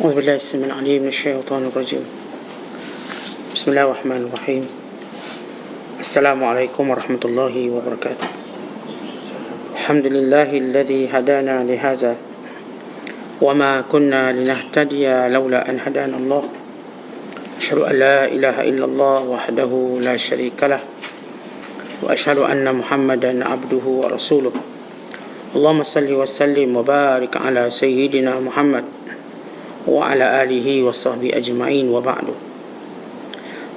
أعوذ بالله السميع العليم من الشيطان الرجيم. بسم الله الرحمن الرحيم. السلام عليكم ورحمة الله وبركاته. الحمد لله الذي هدانا لهذا وما كنا لنهتدي لولا أن هدانا الله. أشهد أن لا إله إلا الله وحده لا شريك له وأشهد أن محمدا عبده ورسوله. اللهم صل وسلم وبارك على سيدنا محمد وعلى آله وصحبه أجمعين وبعد.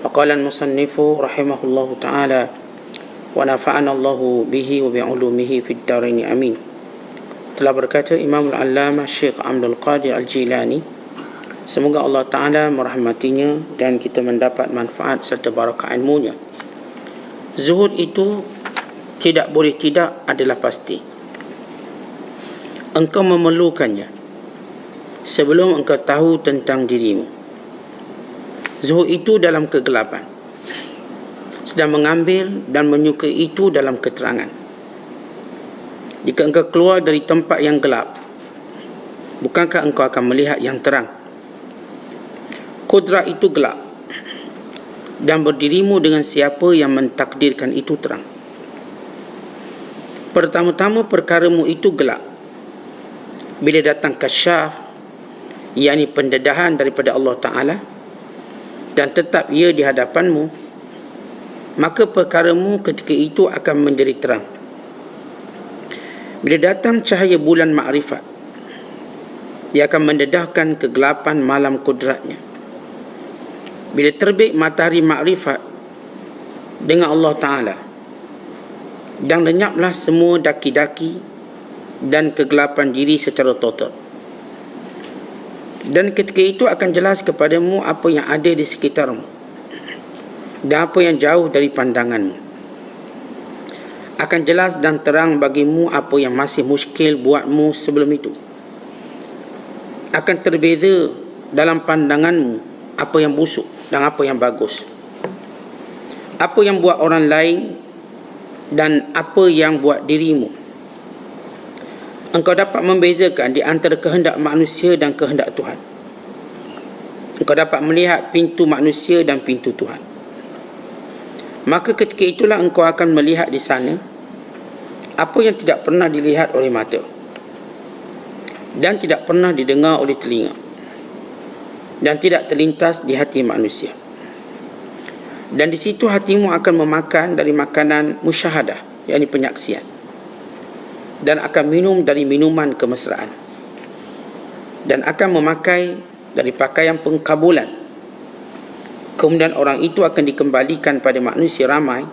وقال المصنف رحمه الله تعالى ونفعنا الله به وبعلومه في الدارين آمين. Telah berkata Imam Al-Allamah Syekh Abdul Qadir Al-Jilani, semoga Allah Ta'ala merahmatinya dan kita mendapat manfaat serta barakah ilmunya. Zuhud itu tidak boleh tidak adalah pasti. Engkau memerlukannya sebelum engkau tahu tentang dirimu. Zuhud itu dalam kegelapan, sedang mengambil dan menyukai itu dalam keterangan. Jika engkau keluar dari tempat yang gelap, bukankah engkau akan melihat yang terang? Kudrat itu gelap, dan berdirimu dengan siapa yang mentakdirkan itu terang. Pertama-tama perkaramu itu gelap. Bila datang kasyaf, yakni pendedahan daripada Allah Ta'ala, dan tetap ia di hadapanmu, maka perkaramu ketika itu akan menjadi terang. Bila datang cahaya bulan makrifat, dia akan mendedahkan kegelapan malam kudratnya. Bila terbit matahari makrifat dengan Allah Ta'ala, dan lenyaplah semua daki-daki dan kegelapan diri secara total. Dan ketika itu akan jelas kepadamu apa yang ada di sekitarmu dan apa yang jauh dari pandanganmu. Akan jelas dan terang bagimu apa yang masih muskil buatmu sebelum itu. Akan terbeza dalam pandanganmu apa yang busuk dan apa yang bagus, apa yang buat orang lain dan apa yang buat dirimu. Engkau dapat membezakan di antara kehendak manusia dan kehendak Tuhan. Engkau dapat melihat pintu manusia dan pintu Tuhan. Maka ketika itulah engkau akan melihat di sana apa yang tidak pernah dilihat oleh mata dan tidak pernah didengar oleh telinga dan tidak terlintas di hati manusia. Dan di situ hatimu akan memakan dari makanan musyahadah, yakni penyaksian, dan akan minum dari minuman kemesraan, dan akan memakai dari pakaian pengkabulan. Kemudian orang itu akan dikembalikan pada manusia ramai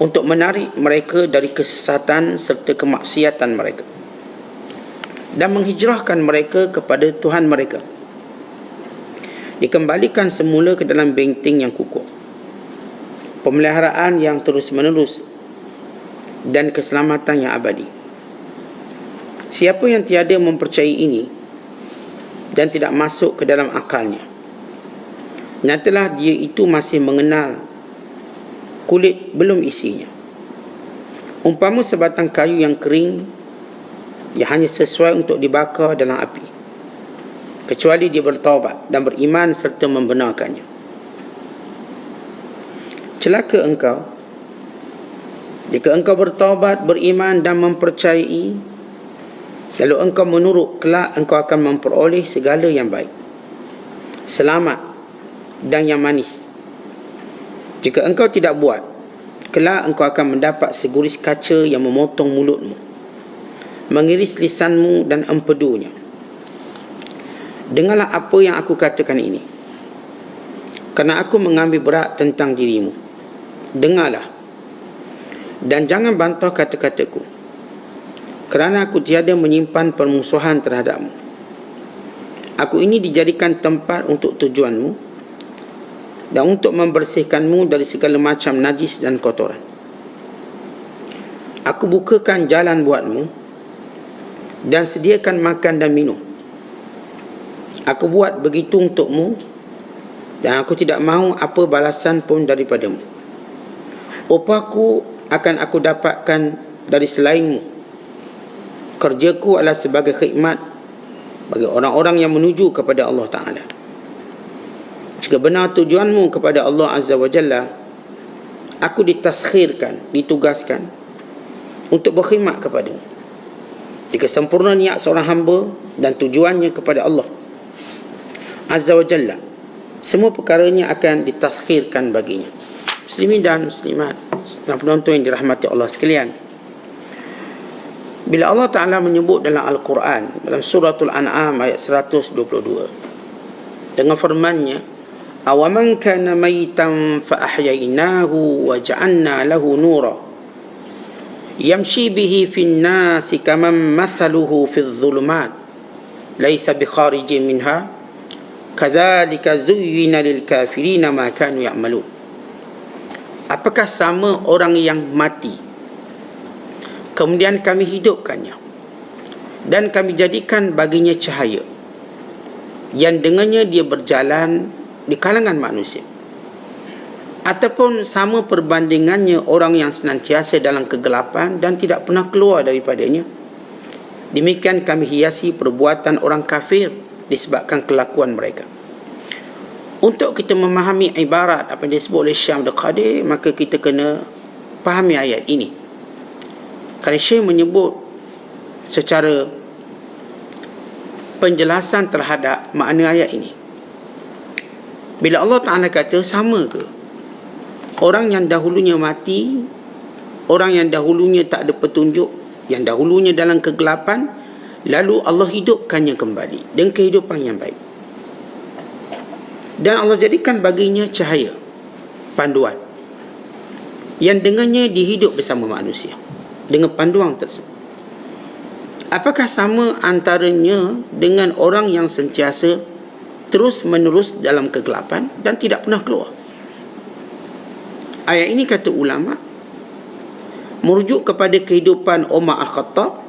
untuk menarik mereka dari kesesatan serta kemaksiatan mereka dan menghijrahkan mereka kepada Tuhan mereka. Dikembalikan semula ke dalam benteng yang kukuh, pemeliharaan yang terus menerus, dan keselamatan yang abadi. Siapa yang tiada mempercayai ini dan tidak masuk ke dalam akalnya, nyatalah dia itu masih mengenal kulit belum isinya. Umpama sebatang kayu yang kering yang hanya sesuai untuk dibakar dalam api, kecuali dia bertaubat dan beriman serta membenarkannya. Celaka engkau jika engkau bertaubat, beriman dan mempercayai, lalu engkau menurut, kelak engkau akan memperoleh segala yang baik, selamat dan yang manis. Jika engkau tidak buat, kelak engkau akan mendapat seguris kaca yang memotong mulutmu, mengiris lisanmu dan empedunya. Dengarlah apa yang aku katakan ini, kerana aku mengambil berat tentang dirimu. Dengarlah dan jangan bantah kata-kataku, kerana aku tiada menyimpan permusuhan terhadapmu. Aku ini dijadikan tempat untuk tujuanmu dan untuk membersihkanmu dari segala macam najis dan kotoran. Aku bukakan jalan buatmu dan sediakan makan dan minum. Aku buat begitu untukmu dan aku tidak mahu apa balasan pun daripadamu. Upahku akan aku dapatkan dari selainmu. Kerjaku adalah sebagai khidmat bagi orang-orang yang menuju kepada Allah Ta'ala. Jika benar tujuanmu kepada Allah Azza wa Jalla, aku ditaskhirkan, ditugaskan untuk berkhidmat kepada-Mu. Jika sempurna niat seorang hamba dan tujuannya kepada Allah Azza wa Jalla, semua perkaranya akan ditaskhirkan baginya. Muslimin dan muslimat dan penonton yang dirahmati Allah sekalian, bila Allah Ta'ala menyebut dalam Al-Quran, dalam suratul An'am ayat 122, dengan firman-Nya, awaman kana maytan fa ahyainahu wa ja'alna lahu nura yamshi bihi fin nasi kaman mathaluhu fidh dhulumat laysa bikharijin minha kadzalika zuyyina lil kafirina ma kanu ya'malun. Apakah sama orang yang mati, kemudian kami hidupkannya dan kami jadikan baginya cahaya yang dengannya dia berjalan di kalangan manusia, ataupun sama perbandingannya orang yang senantiasa dalam kegelapan dan tidak pernah keluar daripadanya. Demikian kami hiasi perbuatan orang kafir disebabkan kelakuan mereka. Untuk kita memahami ibarat apa yang disebut oleh Syekh Abdul Qadir, maka kita kena fahami ayat ini. Kerana Syekh menyebut secara penjelasan terhadap makna ayat ini. Bila Allah Ta'ala kata, sama ke orang yang dahulunya mati, orang yang dahulunya tak ada petunjuk, yang dahulunya dalam kegelapan, lalu Allah hidupkannya kembali dengan kehidupan yang baik, dan Allah jadikan baginya cahaya, panduan, yang dengannya dihidup bersama manusia dengan panduan tersebut. Apakah sama antaranya dengan orang yang sentiasa terus menerus dalam kegelapan dan tidak pernah keluar? Ayat ini, kata ulama, merujuk kepada kehidupan Umar Al-Khattab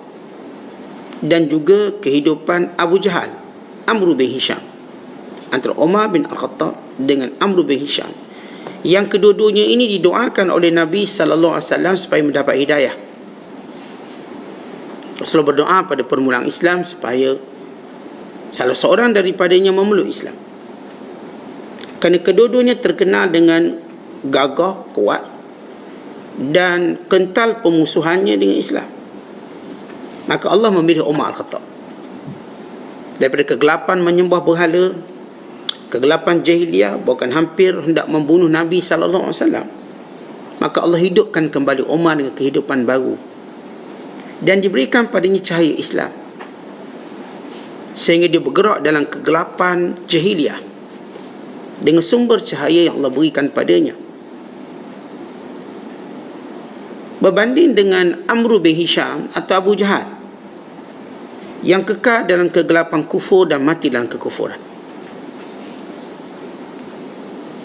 dan juga kehidupan Abu Jahal, Amr bin Hisham. Antara Umar bin Al-Khattab dengan Amr bin Hisham, yang kedua-duanya ini didoakan oleh Nabi SAW supaya mendapat hidayah. Rasulullah berdoa pada permulaan Islam supaya salah seorang daripadanya memeluk Islam, kerana kedua-duanya terkenal dengan gagah, kuat dan kental pemusuhannya dengan Islam. Maka Allah memilih Umar Al-Khattab daripada kegelapan menyembah berhala, kegelapan jahiliyah, bahkan hampir hendak membunuh Nabi SAW. Maka Allah hidupkan kembali Umar dengan kehidupan baru dan diberikan padanya cahaya Islam, sehingga dia bergerak dalam kegelapan jahiliyah dengan sumber cahaya yang Allah berikan padanya. Berbanding dengan Amr bin Hisham atau Abu Jahal yang kekal dalam kegelapan kufur dan mati dalam kekufuran.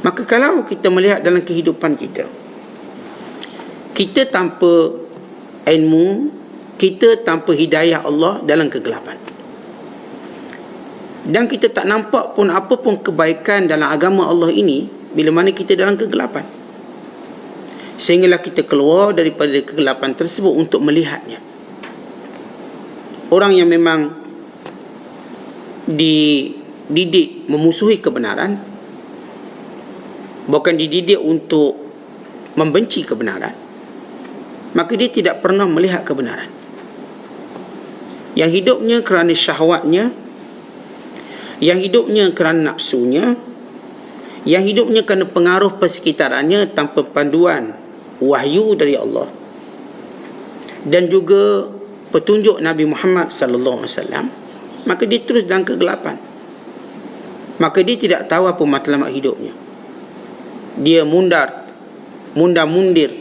Maka kalau kita melihat dalam kehidupan kita, kita tanpa ilmu, kita tanpa hidayah Allah dalam kegelapan, dan kita tak nampak pun apa pun kebaikan dalam agama Allah ini bila mana kita dalam kegelapan, sehinggalah kita keluar daripada kegelapan tersebut untuk melihatnya. Orang yang memang dididik memusuhi kebenaran, bukan dididik untuk membenci kebenaran, maka dia tidak pernah melihat kebenaran. Yang hidupnya kerana syahwatnya, yang hidupnya kerana nafsunya, yang hidupnya kerana pengaruh persekitarannya tanpa panduan wahyu dari Allah dan juga petunjuk Nabi Muhammad SAW, maka dia terus dalam kegelapan. Maka dia tidak tahu apa matlamat hidupnya. Dia mundar-mundir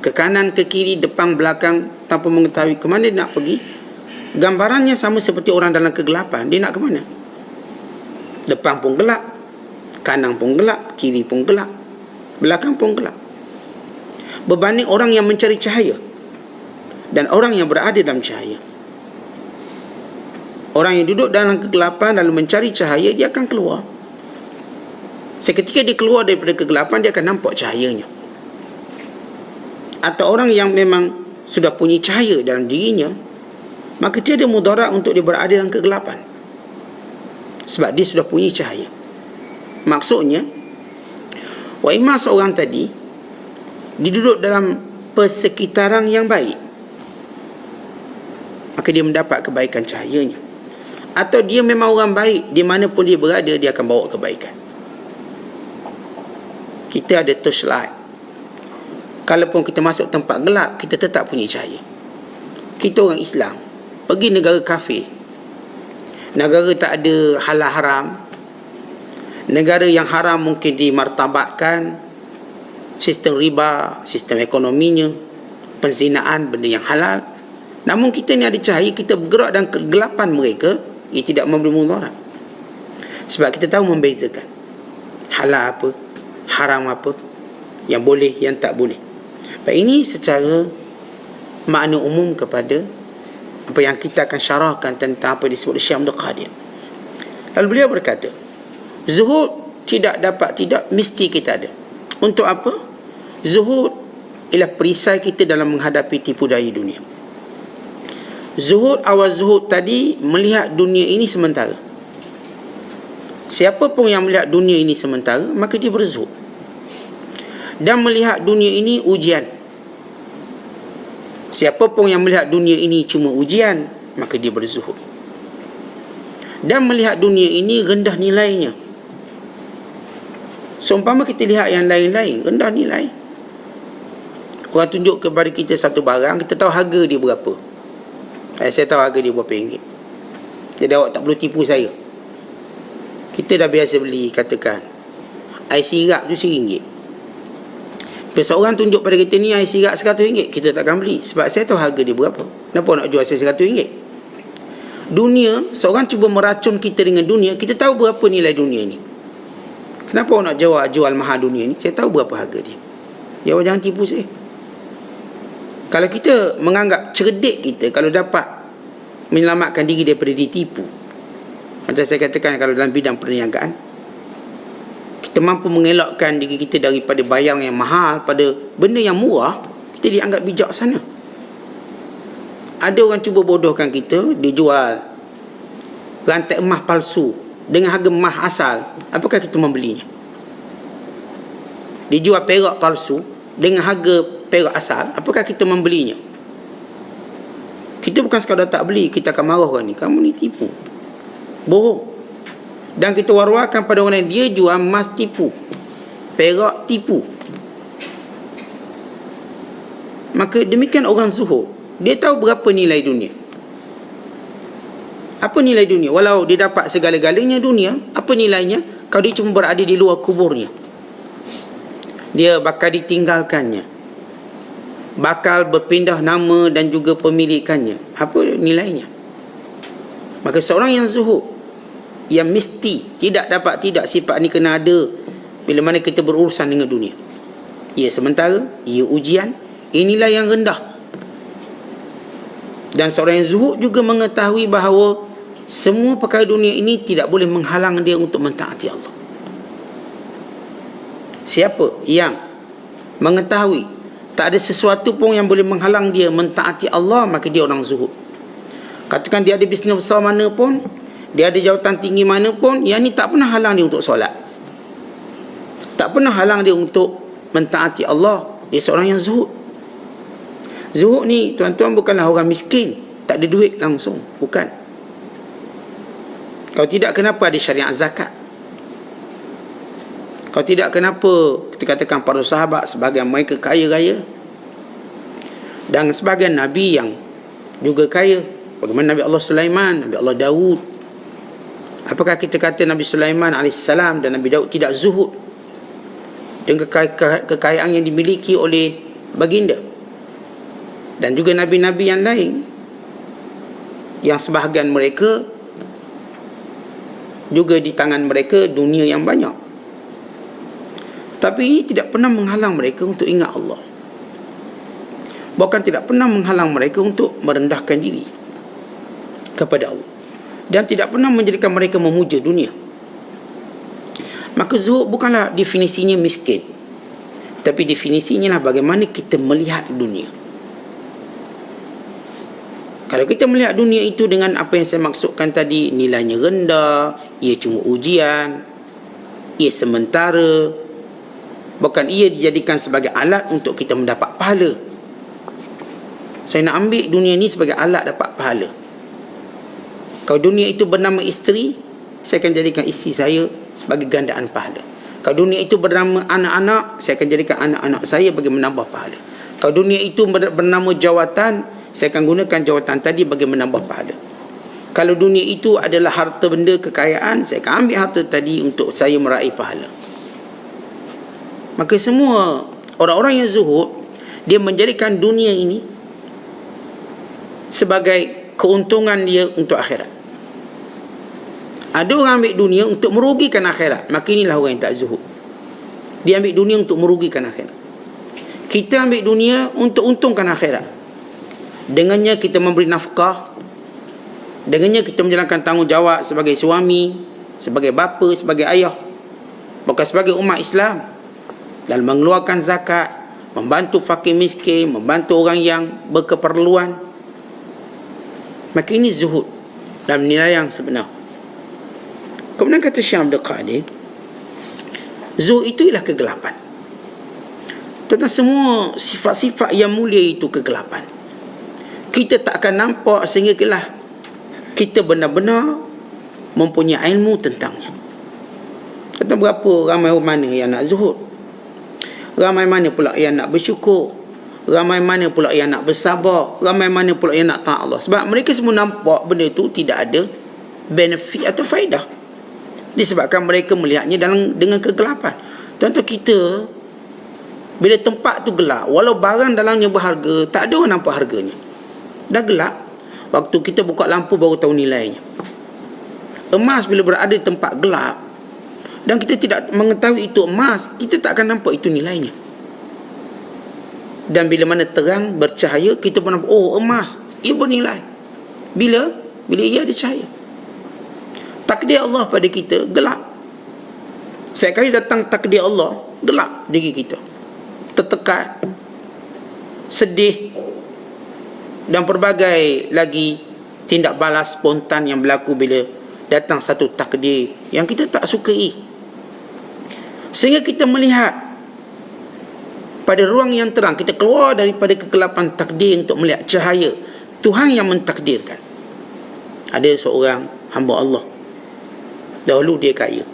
ke kanan, ke kiri, depan, belakang, tanpa mengetahui ke mana dia nak pergi. Gambarannya sama seperti orang dalam kegelapan. Dia nak ke mana? Depan pun gelap, kanan pun gelap, kiri pun gelap, belakang pun gelap. Berbanding orang yang mencari cahaya dan orang yang berada dalam cahaya. Orang yang duduk dalam kegelapan lalu mencari cahaya, dia akan keluar. Seketika dia keluar daripada kegelapan, dia akan nampak cahayanya. Atau orang yang memang sudah punya cahaya dalam dirinya, maka tiada mudarat untuk dia berada dalam kegelapan. sebab dia sudah punya cahaya. Maksudnya, wa imma seorang tadi dia duduk dalam persekitaran yang baik, maka dia mendapat kebaikan cahayanya. Atau dia memang orang baik, di mana pun dia berada, dia akan bawa kebaikan. Kita ada torchlight. Kalaupun kita masuk tempat gelap, kita tetap punya cahaya. Kita orang Islam, pergi negara kafir, negara tak ada halal haram, negara yang haram mungkin dimartabatkan, sistem riba, sistem ekonominya, penzinaan, benda yang halal. Namun kita ni ada cahaya, kita bergerak dalam kegelapan mereka, ia tidak memberi mudarat. Sebab kita tahu membezakan halal apa, haram apa, yang boleh, yang tak boleh. Baik, ini secara makna umum kepada apa yang kita akan syarahkan tentang apa disebut Syekh Abdul Qadir. Lalu beliau berkata, zuhud tidak mesti kita ada. Untuk apa? Zuhud ialah perisai kita dalam menghadapi tipu daya dunia. Zuhud, awal zuhud tadi, melihat dunia ini sementara. Siapa pun yang melihat dunia ini sementara, maka dia berzuhud. Dan melihat dunia ini ujian. Siapa pun yang melihat dunia ini cuma ujian, maka dia berzuhud. Dan melihat dunia ini rendah nilainya. Seumpama kita lihat yang lain-lain, rendah nilai. Orang tunjuk kepada kita satu barang, kita tahu harga dia berapa. Saya tahu harga dia berapa ringgit. Jadi awak tak perlu tipu saya. Kita dah biasa beli, katakan air sirap tu RM1. Seorang tunjuk pada kita ni air sirap RM100, kita takkan beli, sebab saya tahu harga dia berapa. Kenapa nak jual saya RM100? Dunia, seorang cuba meracun kita dengan dunia, kita tahu berapa nilai dunia ni. Kenapa nak jual mahal dunia ni? Saya tahu berapa harga dia. Ya, awak jangan tipu saya. Kalau kita menganggap cerdik kita kalau dapat menyelamatkan diri daripada ditipu, macam saya katakan, kalau dalam bidang perniagaan, kita mampu mengelakkan diri kita daripada bayar yang mahal pada benda yang murah, kita dianggap bijaksana. Ada orang cuba bodohkan kita, dia jual rantai emas palsu dengan harga emas asal, apakah kita membelinya? Dia jual perak palsu dengan harga perak asal, apakah kita membelinya? Kita bukan sekadar tak beli, kita akan marah orang ni, kamu ni tipu, bohong. Dan kita war-warkan pada orang lain, dia jual emas tipu, perak tipu. Maka demikian orang zuhud, dia tahu berapa nilai dunia. Apa nilai dunia? Walau dia dapat segala-galanya dunia, apa nilainya kalau dia cuma berada di luar kuburnya? Dia bakal ditinggalkannya, bakal berpindah nama dan juga pemilikannya. Apa nilainya? Maka seorang yang zuhud, yang mesti tidak sifat ni kena ada bila mana kita berurusan dengan dunia. Ia sementara, ia ujian, inilah yang rendah. Dan seorang yang zuhud juga mengetahui bahawa semua perkara dunia ini tidak boleh menghalang dia untuk mentaati Allah. Siapa yang mengetahui tak ada sesuatu pun yang boleh menghalang dia mentaati Allah, maka dia orang zuhud. Katakan dia ada bisnes besar mana pun, dia ada jawatan tinggi mana pun, yang ni tak pernah halang dia untuk solat, tak pernah halang dia untuk mentaati Allah. Dia seorang yang zuhud. Zuhud ni, tuan-tuan, bukanlah orang miskin, tak ada duit langsung, bukan. Kalau tidak, kenapa ada syariat zakat? Kalau tidak, kenapa kita katakan para sahabat sebahagian mereka kaya raya, dan sebahagian Nabi yang juga kaya? Bagaimana Nabi Allah Sulaiman, Nabi Allah Daud? Apakah kita kata Nabi Sulaiman AS dan Nabi Daud tidak zuhud dengan kekayaan yang dimiliki oleh baginda? Dan juga Nabi-Nabi yang lain, yang sebahagian mereka juga di tangan mereka dunia yang banyak, tapi ini tidak pernah menghalang mereka untuk ingat Allah. Bahkan tidak pernah menghalang mereka untuk merendahkan diri kepada Allah, dan tidak pernah menjadikan mereka memuja dunia. Maka zuhud bukanlah definisinya miskin, tapi definisinya lah bagaimana kita melihat dunia. Kalau kita melihat dunia itu dengan apa yang saya maksudkan tadi, nilainya rendah, ia cuma ujian, ia sementara, bukan ia dijadikan sebagai alat untuk kita mendapat pahala. Saya nak ambil dunia ni sebagai alat dapat pahala. Kalau dunia itu bernama isteri, saya akan jadikan isteri saya sebagai gandaan pahala. Kalau dunia itu bernama anak-anak, saya akan jadikan anak-anak saya bagi menambah pahala. Kalau dunia itu bernama jawatan, saya akan gunakan jawatan tadi bagi menambah pahala. Kalau dunia itu adalah harta benda kekayaan, saya akan ambil harta tadi untuk saya meraih pahala. Maka semua orang-orang yang zuhud, dia menjadikan dunia ini sebagai keuntungan dia untuk akhirat. Ada orang ambil dunia untuk merugikan akhirat, maka inilah orang yang tak zuhud. Dia ambil dunia untuk merugikan akhirat. Kita ambil dunia untuk untungkan akhirat. Dengannya kita memberi nafkah, dengannya kita menjalankan tanggungjawab sebagai suami, sebagai bapa, sebagai ayah, bukan sebagai umat Islam, dalam mengeluarkan zakat, membantu fakir miskin, membantu orang yang berkeperluan. Maka ini zuhud dalam nilai yang sebenar. Kemudian kata Syekh Abdul Qadir, zuhud itu ialah kegelapan. Tentang semua sifat-sifat yang mulia itu kegelapan. Kita tak akan nampak sehinggalah kita benar-benar mempunyai ilmu tentangnya. Tentang berapa ramai mana yang nak zuhud, ramai mana pula yang nak bersyukur, ramai mana pula yang nak bersabar, ramai mana pula yang nak taat Allah. Sebab mereka semua nampak benda itu tidak ada benefit atau faedah, disebabkan mereka melihatnya dengan kegelapan. Contoh kita, bila tempat tu gelap, walau barang dalamnya berharga, tak ada orang nampak harganya. Dah gelap, waktu kita buka lampu baru tahu nilainya. Emas bila berada di tempat gelap dan kita tidak mengetahui itu emas, kita tak akan nampak itu nilainya. Dan bila mana terang bercahaya, kita pun nampak, oh emas, ia bernilai. Bila ia ada cahaya. Takdir Allah pada kita gelap. Setiap kali datang takdir Allah, gelap diri kita, tertekan, sedih, dan pelbagai lagi tindak balas spontan yang berlaku bila datang satu takdir yang kita tak sukai. Sehingga kita melihat pada ruang yang terang, kita keluar daripada kegelapan takdir untuk melihat cahaya Tuhan yang mentakdirkan. Ada seorang hamba Allah, dahulu dia kaya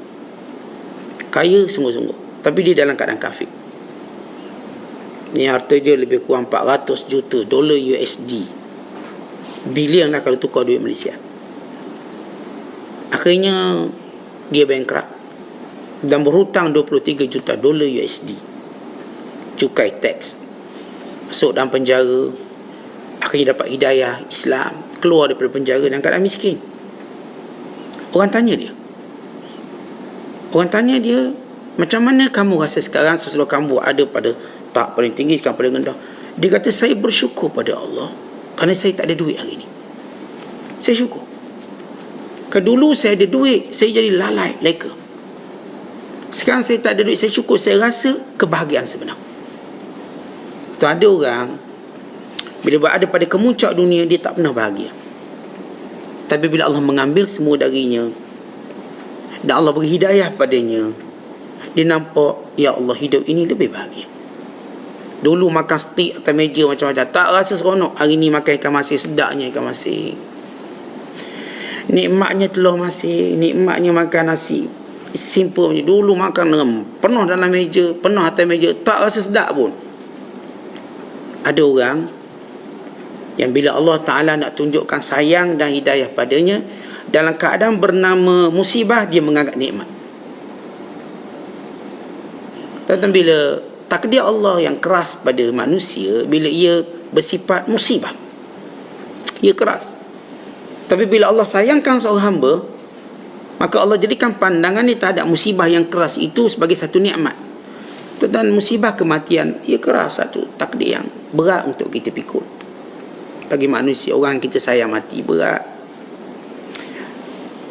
sungguh-sungguh, tapi dia dalam keadaan kafir. Ni harta dia lebih kurang 400 juta dolar USD, bilion lah kalau tukar duit Malaysia. Akhirnya dia bankrupt dan berhutang 23 juta dolar USD, cukai teks, masuk dalam penjara. Akhirnya dapat hidayah Islam, keluar daripada penjara dalam keadaan miskin. Orang tanya dia, macam mana kamu rasa sekarang sesudah kamu ada pada tak paling tinggi, sekarang paling rendah? Dia kata, saya bersyukur pada Allah kerana saya tak ada duit hari ni. Saya syukur. Kalau dulu saya ada duit, saya jadi lalai, leka. Sekarang saya tak ada duit, saya syukur. Saya rasa kebahagiaan sebenar. Tu ada orang, bila berada pada kemuncak dunia, dia tak pernah bahagia. Tapi bila Allah mengambil semua darinya dan Allah beri hidayah padanya, dia nampak, ya Allah, hidup ini lebih bahagia. Dulu makan steak atas meja macam-macam, tak rasa seronok. Hari ni makan ikan masin, sedapnya ikan masin, nikmatnya telur masin, nikmatnya makan nasi simple macam dulu. Makan penuh dalam meja, penuh atas meja, tak rasa sedap pun. Ada orang yang bila Allah Ta'ala nak tunjukkan sayang dan hidayah padanya, dalam keadaan bernama musibah, dia menganggap nikmat. Tentang bila takdir Allah yang keras pada manusia, bila ia bersifat musibah, ia keras. Tapi bila Allah sayangkan seorang hamba, maka Allah jadikan pandangan ni terhadap musibah yang keras itu sebagai satu nikmat. Dan musibah kematian, ia keras, satu takdir yang berat untuk kita pikul. Bagi manusia, orang kita sayang mati, berat.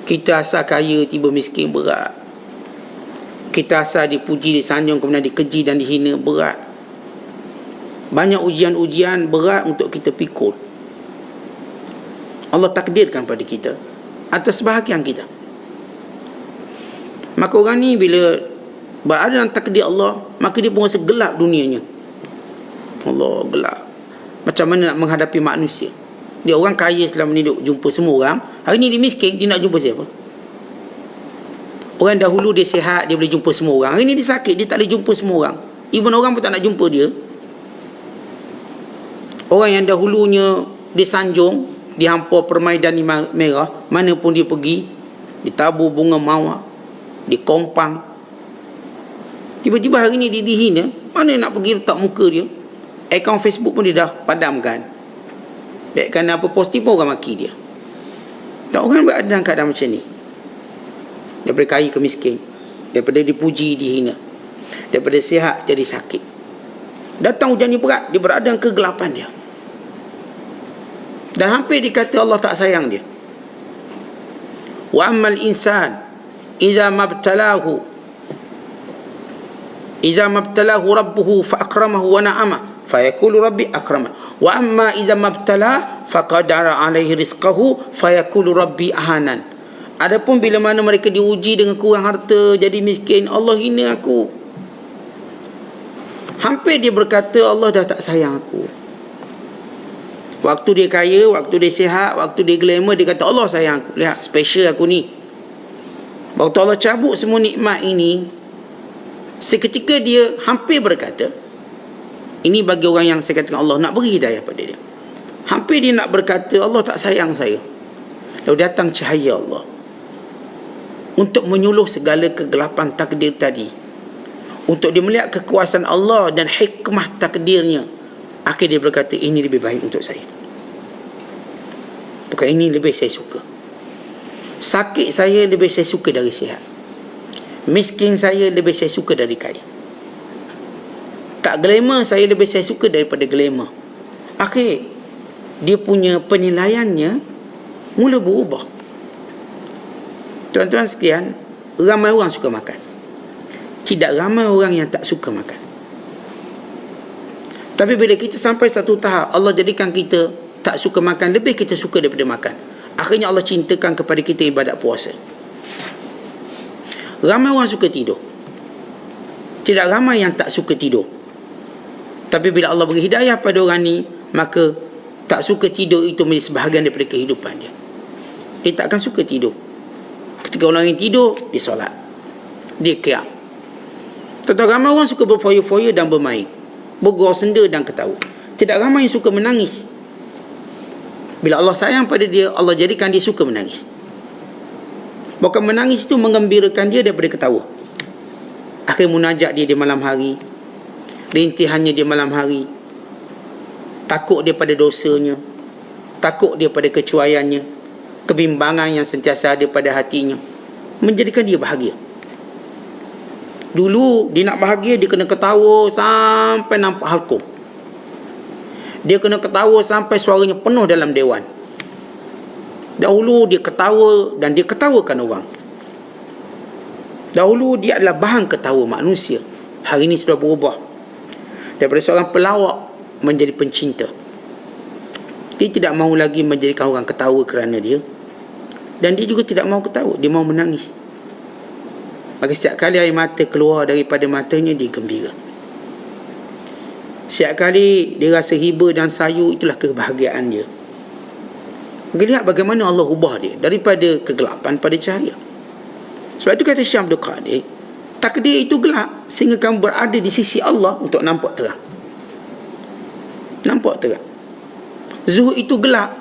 Kita asal kaya, tiba miskin, berat. Kita asal dipuji, disanjung, kemudian dikeji dan dihina, berat. Banyak ujian-ujian berat untuk kita pikul. Allah takdirkan pada kita atas bahagian kita. Maka orang ni bila berada dalam takdir Allah, maka dia pun rasa gelap dunianya. Allah, gelap. Macam mana nak menghadapi manusia? Dia orang kaya selama ni duk jumpa semua orang. Hari ni dia miskin, dia nak jumpa siapa? Orang dahulu dia sihat, dia boleh jumpa semua orang. Hari ni dia sakit, dia tak boleh jumpa semua orang. Even orang pun tak nak jumpa dia. Orang yang dahulunya dia sanjung, dia hampa permaidani merah, mana pun dia pergi, ditabur bunga mawar, dikompang. Tiba-tiba hari ni dia dihina, mana nak pergi letak muka dia? Akaun Facebook pun dia dah padamkan. Kerana apa, posting pun orang maki dia. Tak, orang berada dalam keadaan macam ni. Daripada kaya ke miskin, daripada dipuji dihina, daripada sihat jadi sakit. Datang hujan ni berat, dia berada dalam kegelapan dia. Dan hampir dikata Allah tak sayang dia. Wa ammal insan idza mabtalahu rabbuhu fa akramahu wa na'ama fa yaqulu rabbi akraman. Wa amma idza mabtala faqadara alaihi rizqahu fa yaqulu rabbi ahanan. Adapun bila mana mereka diuji dengan kurang harta, jadi miskin, Allah hina aku. Hampir dia berkata Allah dah tak sayang aku. Waktu dia kaya, waktu dia sihat, waktu dia glamour, dia kata Allah sayang aku. Lihat, special aku ni. Waktu Allah cabut semua nikmat ini, seketika dia hampir berkata, ini bagi orang yang saya katakan Allah nak beri hidayah pada dia. Hampir dia nak berkata Allah tak sayang saya. Lalu datang cahaya Allah untuk menyuluh segala kegelapan takdir tadi, untuk dia melihat kekuasaan Allah dan hikmah takdirnya. Akhir dia berkata, ini lebih baik untuk saya. Bukan ini lebih saya suka. Sakit saya lebih saya suka dari sihat. Miskin saya lebih saya suka dari kaya. Tak glamour saya lebih saya suka daripada glamour. Akhir dia punya penilaiannya mula berubah. Tuan-tuan sekalian, ramai orang suka makan. Tidak ramai orang yang tak suka makan. Tapi bila kita sampai satu tahap, Allah jadikan kita tak suka makan, lebih kita suka daripada makan. Akhirnya Allah cintakan kepada kita ibadat puasa. Ramai orang suka tidur. Tidak ramai yang tak suka tidur. Tapi bila Allah beri hidayah pada orang ni, maka tak suka tidur itu menjadi sebahagian daripada kehidupan dia. Dia tak akan suka tidur. Ketika orang yang tidur, dia solat, dia qiyam. Tetapi ramai orang suka berfoya-foya dan bermain, bergurau senda dan ketawa. Tidak ramai yang suka menangis. Bila Allah sayang pada dia, Allah jadikan dia suka menangis. Bahkan menangis itu menggembirakan dia daripada ketawa. Akhir munajat dia di malam hari, rintihannya di malam hari, takut dia pada dosanya, takut dia pada kecuaiannya, kebimbangan yang sentiasa ada pada hatinya, menjadikan dia bahagia. Dulu dia nak bahagia, dia kena ketawa sampai nampak halkum. Dia kena ketawa sampai suaranya penuh dalam dewan. Dahulu dia ketawa dan dia ketawakan orang. Dahulu dia adalah bahan ketawa manusia. Hari ini sudah berubah. Daripada seorang pelawak menjadi pencinta. Dia tidak mahu lagi menjadikan orang ketawa kerana dia. Dan dia juga tidak mahu ketawa, dia mahu menangis. Maka setiap kali air mata keluar daripada matanya, dia gembira. Setiap kali dia rasa hiba dan sayu, itulah kebahagiaan dia. Maka lihat bagaimana Allah ubah dia daripada kegelapan pada cahaya. Sebab itu kata Syekh Abdul Qadir, takdir itu gelap sehingga kamu berada di sisi Allah untuk nampak terang. Nampak terang. Zuhud itu gelap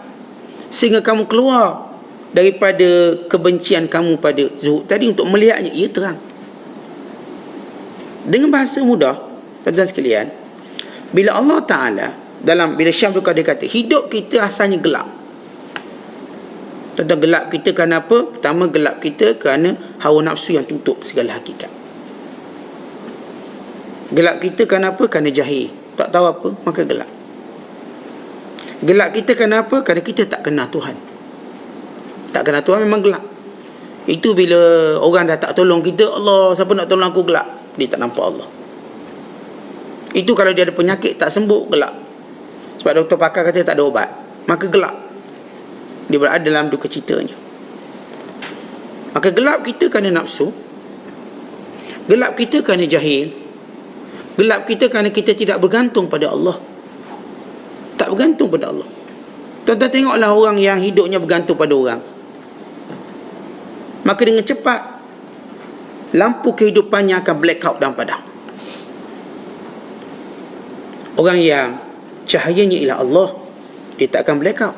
sehingga kamu keluar daripada kebencian kamu pada zuhud tadi untuk melihatnya, ia terang. Dengan bahasa mudah, tuan-tuan sekalian, bila Allah Ta'ala bila Syekh Abdul Qadir kata hidup kita asalnya gelap. Tuan-tuan, gelap kita kerana apa? Pertama, gelap kita kerana hawa nafsu yang tutup segala hakikat. Gelap kita kerana apa? Kerana jahil, tak tahu apa, maka gelap. Gelap kita kerana apa? Kerana kita tak kenal Tuhan. Tak kenal Tuhan memang gelap. Itu bila orang dah tak tolong kita, Allah, siapa nak tolong aku, gelap. Dia tak nampak Allah. Itu kalau dia ada penyakit tak sembuh, gelap. Sebab doktor pakar kata tak ada ubat, maka gelap. Dia berada dalam duka citanya. Maka gelap kita kerana nafsu, gelap kita kerana jahil, gelap kita kerana kita tidak bergantung pada Allah. Tak bergantung pada Allah. Tuan-tuan tengoklah orang yang hidupnya bergantung pada orang, maka dengan cepat lampu kehidupannya akan blackout dan padam. Orang yang cahayanya ialah Allah, dia tak akan blackout.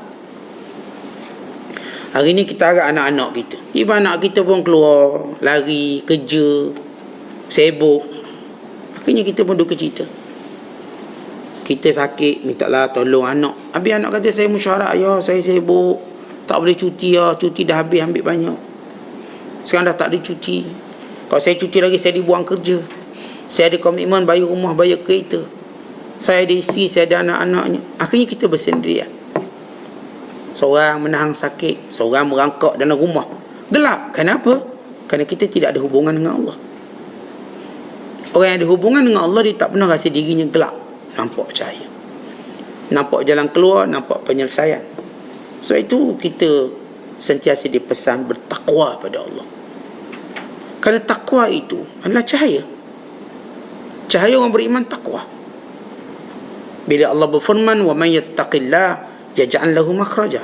Hari ni kita harap anak-anak kita, ibu anak kita pun keluar, lari, kerja, sibuk. Akhirnya kita pun duka cita. Kita sakit, mintalah tolong anak. Habis anak kata, saya mesyuarat, ya saya sibuk, tak boleh cuti ya, cuti dah habis, ambil banyak. Sekarang dah tak ada cuti. Kalau saya cuti lagi, saya dibuang kerja. Saya ada komitmen bayar rumah, bayar kereta. Saya ada isteri, saya ada anak-anaknya. Akhirnya kita bersendirian. Seorang menahan sakit, seorang merangkak dalam rumah. Gelap. Kenapa? Kerana kita tidak ada hubungan dengan Allah. Orang yang ada hubungan dengan Allah, dia tak pernah rasa dirinya gelap. Nampak cahaya, nampak jalan keluar, nampak penyelesaian. Sebab itu kita sentiasa dipesan bertakwa pada Allah. Kerana takwa itu adalah cahaya. Cahaya orang beriman takwa. Bila Allah berfirman, wa man yattaqillah yaj'al lahu makhraja.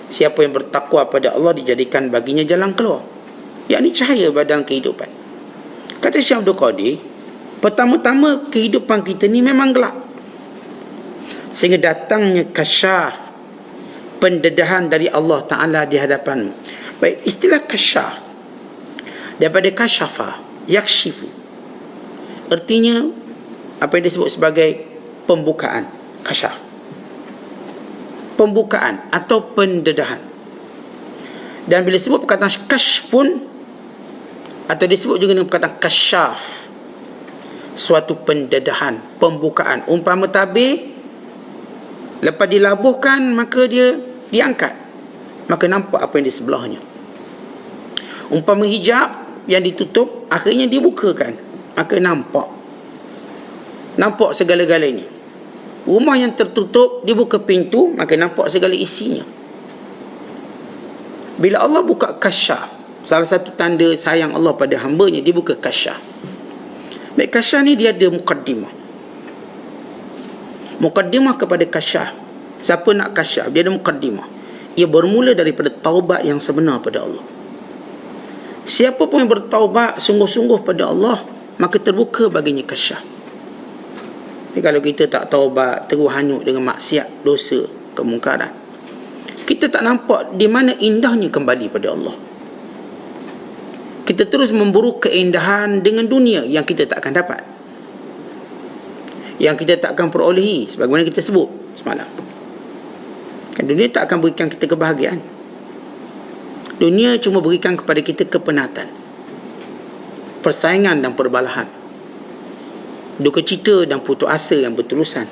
Siapa yang bertakwa pada Allah, dijadikan baginya jalan keluar. Yakni cahaya badan kehidupan. Kata Syekh Abdul Qadir, pertama-tama kehidupan kita ni memang gelap, sehingga datangnya kasyaf, pendedahan dari Allah Ta'ala di hadapanmu. Baik, istilah kasyaf daripada kasyafa, yakshifu, artinya apa yang disebut sebagai pembukaan. Kasyaf, pembukaan atau pendedahan. Dan bila disebut perkataan kasyfun, atau disebut juga dengan perkataan kasyaf, suatu pendedahan, pembukaan. Umpama tabir, lepas dilabuhkan, maka dia diangkat, maka nampak apa yang di sebelahnya. Umpama hijab yang ditutup, akhirnya dibukakan, maka nampak segala-galanya. Rumah yang tertutup, dibuka pintu, maka nampak segala isinya. Bila Allah buka kasyaf, salah satu tanda sayang Allah pada hambanya, dibuka kasyaf. Baik, kasyaf ni dia ada mukaddimah. Mukaddimah kepada kasyaf. Siapa nak kasyaf, dia ada mukaddimah. Ia bermula daripada taubat yang sebenar pada Allah. Siapa pun yang bertaubat sungguh-sungguh pada Allah, maka terbuka baginya kasyaf. Kalau kita tak taubat, terus hanyut dengan maksiat, dosa, kemungkaran, kita tak nampak di mana indahnya kembali pada Allah. Kita terus memburu keindahan dengan dunia yang kita tak akan dapat, yang kita tak akan perolehi, sebagaimana kita sebut semalam. Kan dunia tak akan berikan kita kebahagiaan. Dunia cuma berikan kepada kita kepenatan, persaingan dan perbalahan, duka cita dan putus asa yang berterusan,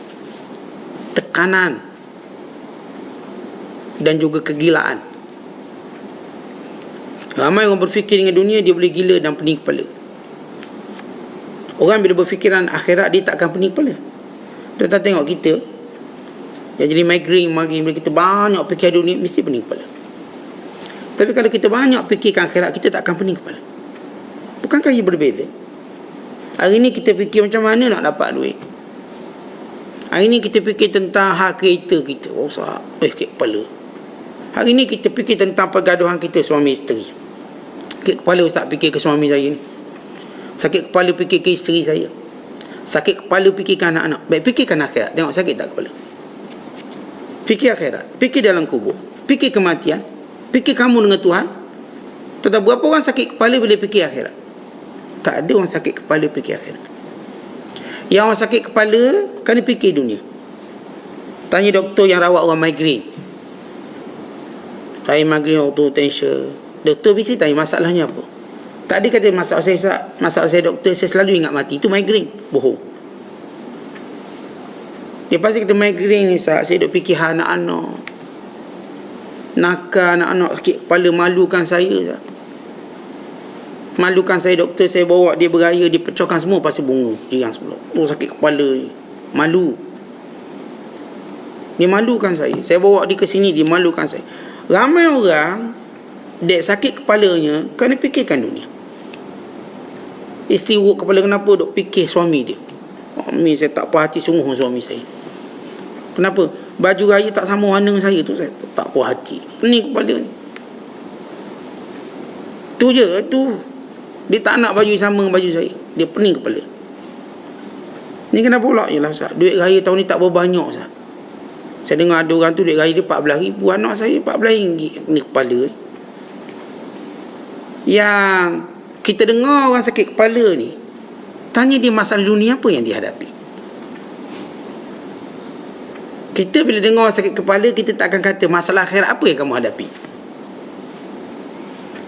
tekanan dan juga kegilaan. Ramai orang berfikir dengan dunia, dia boleh gila dan pening kepala. Orang bila berfikiran akhirat, dia tak akan pening kepala. Tuan-tuan tengok kita yang jadi migraine, bila kita banyak fikir dunia, mesti pening kepala. Tapi kalau kita banyak fikirkan akhirat, kita tak akan pening kepala. Bukankah ia berbeza? Hari ni kita fikir macam mana nak dapat duit. Hari ni kita fikir tentang hak kereta kita, sakit kepala. Hari ni kita fikir tentang pergaduhan kita suami isteri. Sakit kepala Ustaz fikir ke suami saya ni. Sakit kepala fikir ke isteri saya. Sakit kepala fikirkan anak-anak. Baik, fikirkan akhirat. Tengok sakit tak kepala. Fikir akhirat, fikir dalam kubur, fikir kematian, fikir kamu dengan Tuhan. Tetapi berapa orang sakit kepala bila fikir akhirat? Tak ada orang sakit kepala fikir akhirat. Yang orang sakit kepala kerana fikir dunia. Tanya doktor yang rawat orang migraine. Saya migraine autotension. Doktor mesti tanya masalahnya apa. Tak ada kata masalah saya doktor, saya selalu ingat mati. Itu migraine. Bohong. Dia pasti kata migraine ni, saya duk fikir anak-anak. Nakal anak-anak, sakit kepala, malukan saya. Malukan saya doktor, saya bawa dia beraya, dia pecahkan semua pasal bunga jiran sebelah. Sakit kepala ni. Malu. Dia malukan saya. Saya bawa dia ke sini, dia malukan saya. Ramai orang dek sakit kepalanya kerana fikirkan dunia. Isteri urut kepala kenapa duk fikir suami dia. Suami saya tak puas hati sungguh dengan suami saya. Kenapa? Baju raya tak sama warna dengan saya tu, saya tak puas hati. Pening kepala ni. Tu je tu. Dia tak nak baju sama dengan baju saya. Dia pening kepala. Ni kenapa pula? Yalah Ustaz, duit raya tahun ni tak berbanyak Ustaz. Saya dengar ada orang tu duit raya dia 14,000, anak saya 14 ringgit. Ni kepala ni. Yang kita dengar orang sakit kepala ni, tanya dia masalah dunia apa yang dia hadapi. Kita bila dengar orang sakit kepala, kita tak akan kata masalah akhirat apa yang kamu hadapi.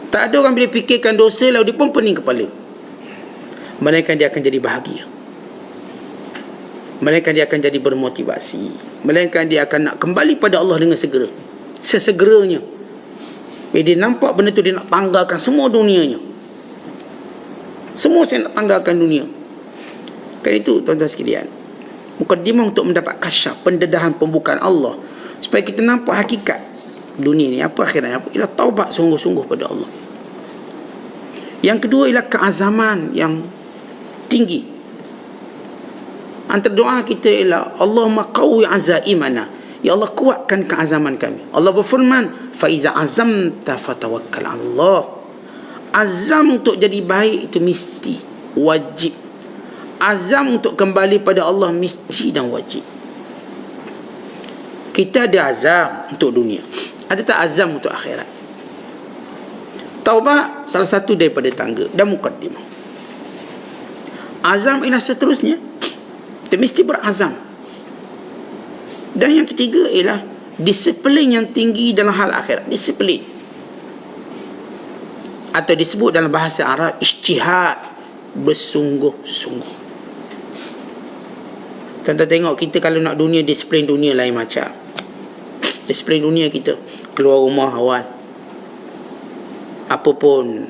Tak ada orang bila fikirkan dosa lalu dia pun pening kepala. Melainkan dia akan jadi bahagia. Melainkan dia akan jadi bermotivasi. Melainkan dia akan nak kembali pada Allah dengan segera. Sesegeranya. Bila dia nampak benda tu, dia nak tanggalkan semua dunianya. Semua saya nak tanggalkan dunia. Kan itu tuan-tuan sekalian, mukadimah untuk mendapat kasyaf, pendedahan, pembukaan Allah, supaya kita nampak hakikat dunia ni apa, akhirat apa. Ialah taubat sungguh-sungguh pada Allah. Yang kedua ialah keazaman yang tinggi. Antara doa kita ialah Allahumma qawwi azaimana, ya Allah kuatkan keazaman kami. Allah berfirman, fa iza azamta fatawakkal 'ala Allah. Azam untuk jadi baik itu mesti, wajib. Azam untuk kembali pada Allah mesti dan wajib. Kita ada azam untuk dunia, ada tak azam untuk akhirat? Taubat salah satu daripada tangga dan mukaddimah. Azam ialah seterusnya, kita mesti berazam. Dan yang ketiga ialah disiplin yang tinggi dalam hal akhirat. Disiplin, atau disebut dalam bahasa Arab ijtihad, bersungguh-sungguh. Tuan-tuan tengok, kita kalau nak dunia, disiplin dunia lain macam. Disiplin dunia kita keluar rumah awal, apapun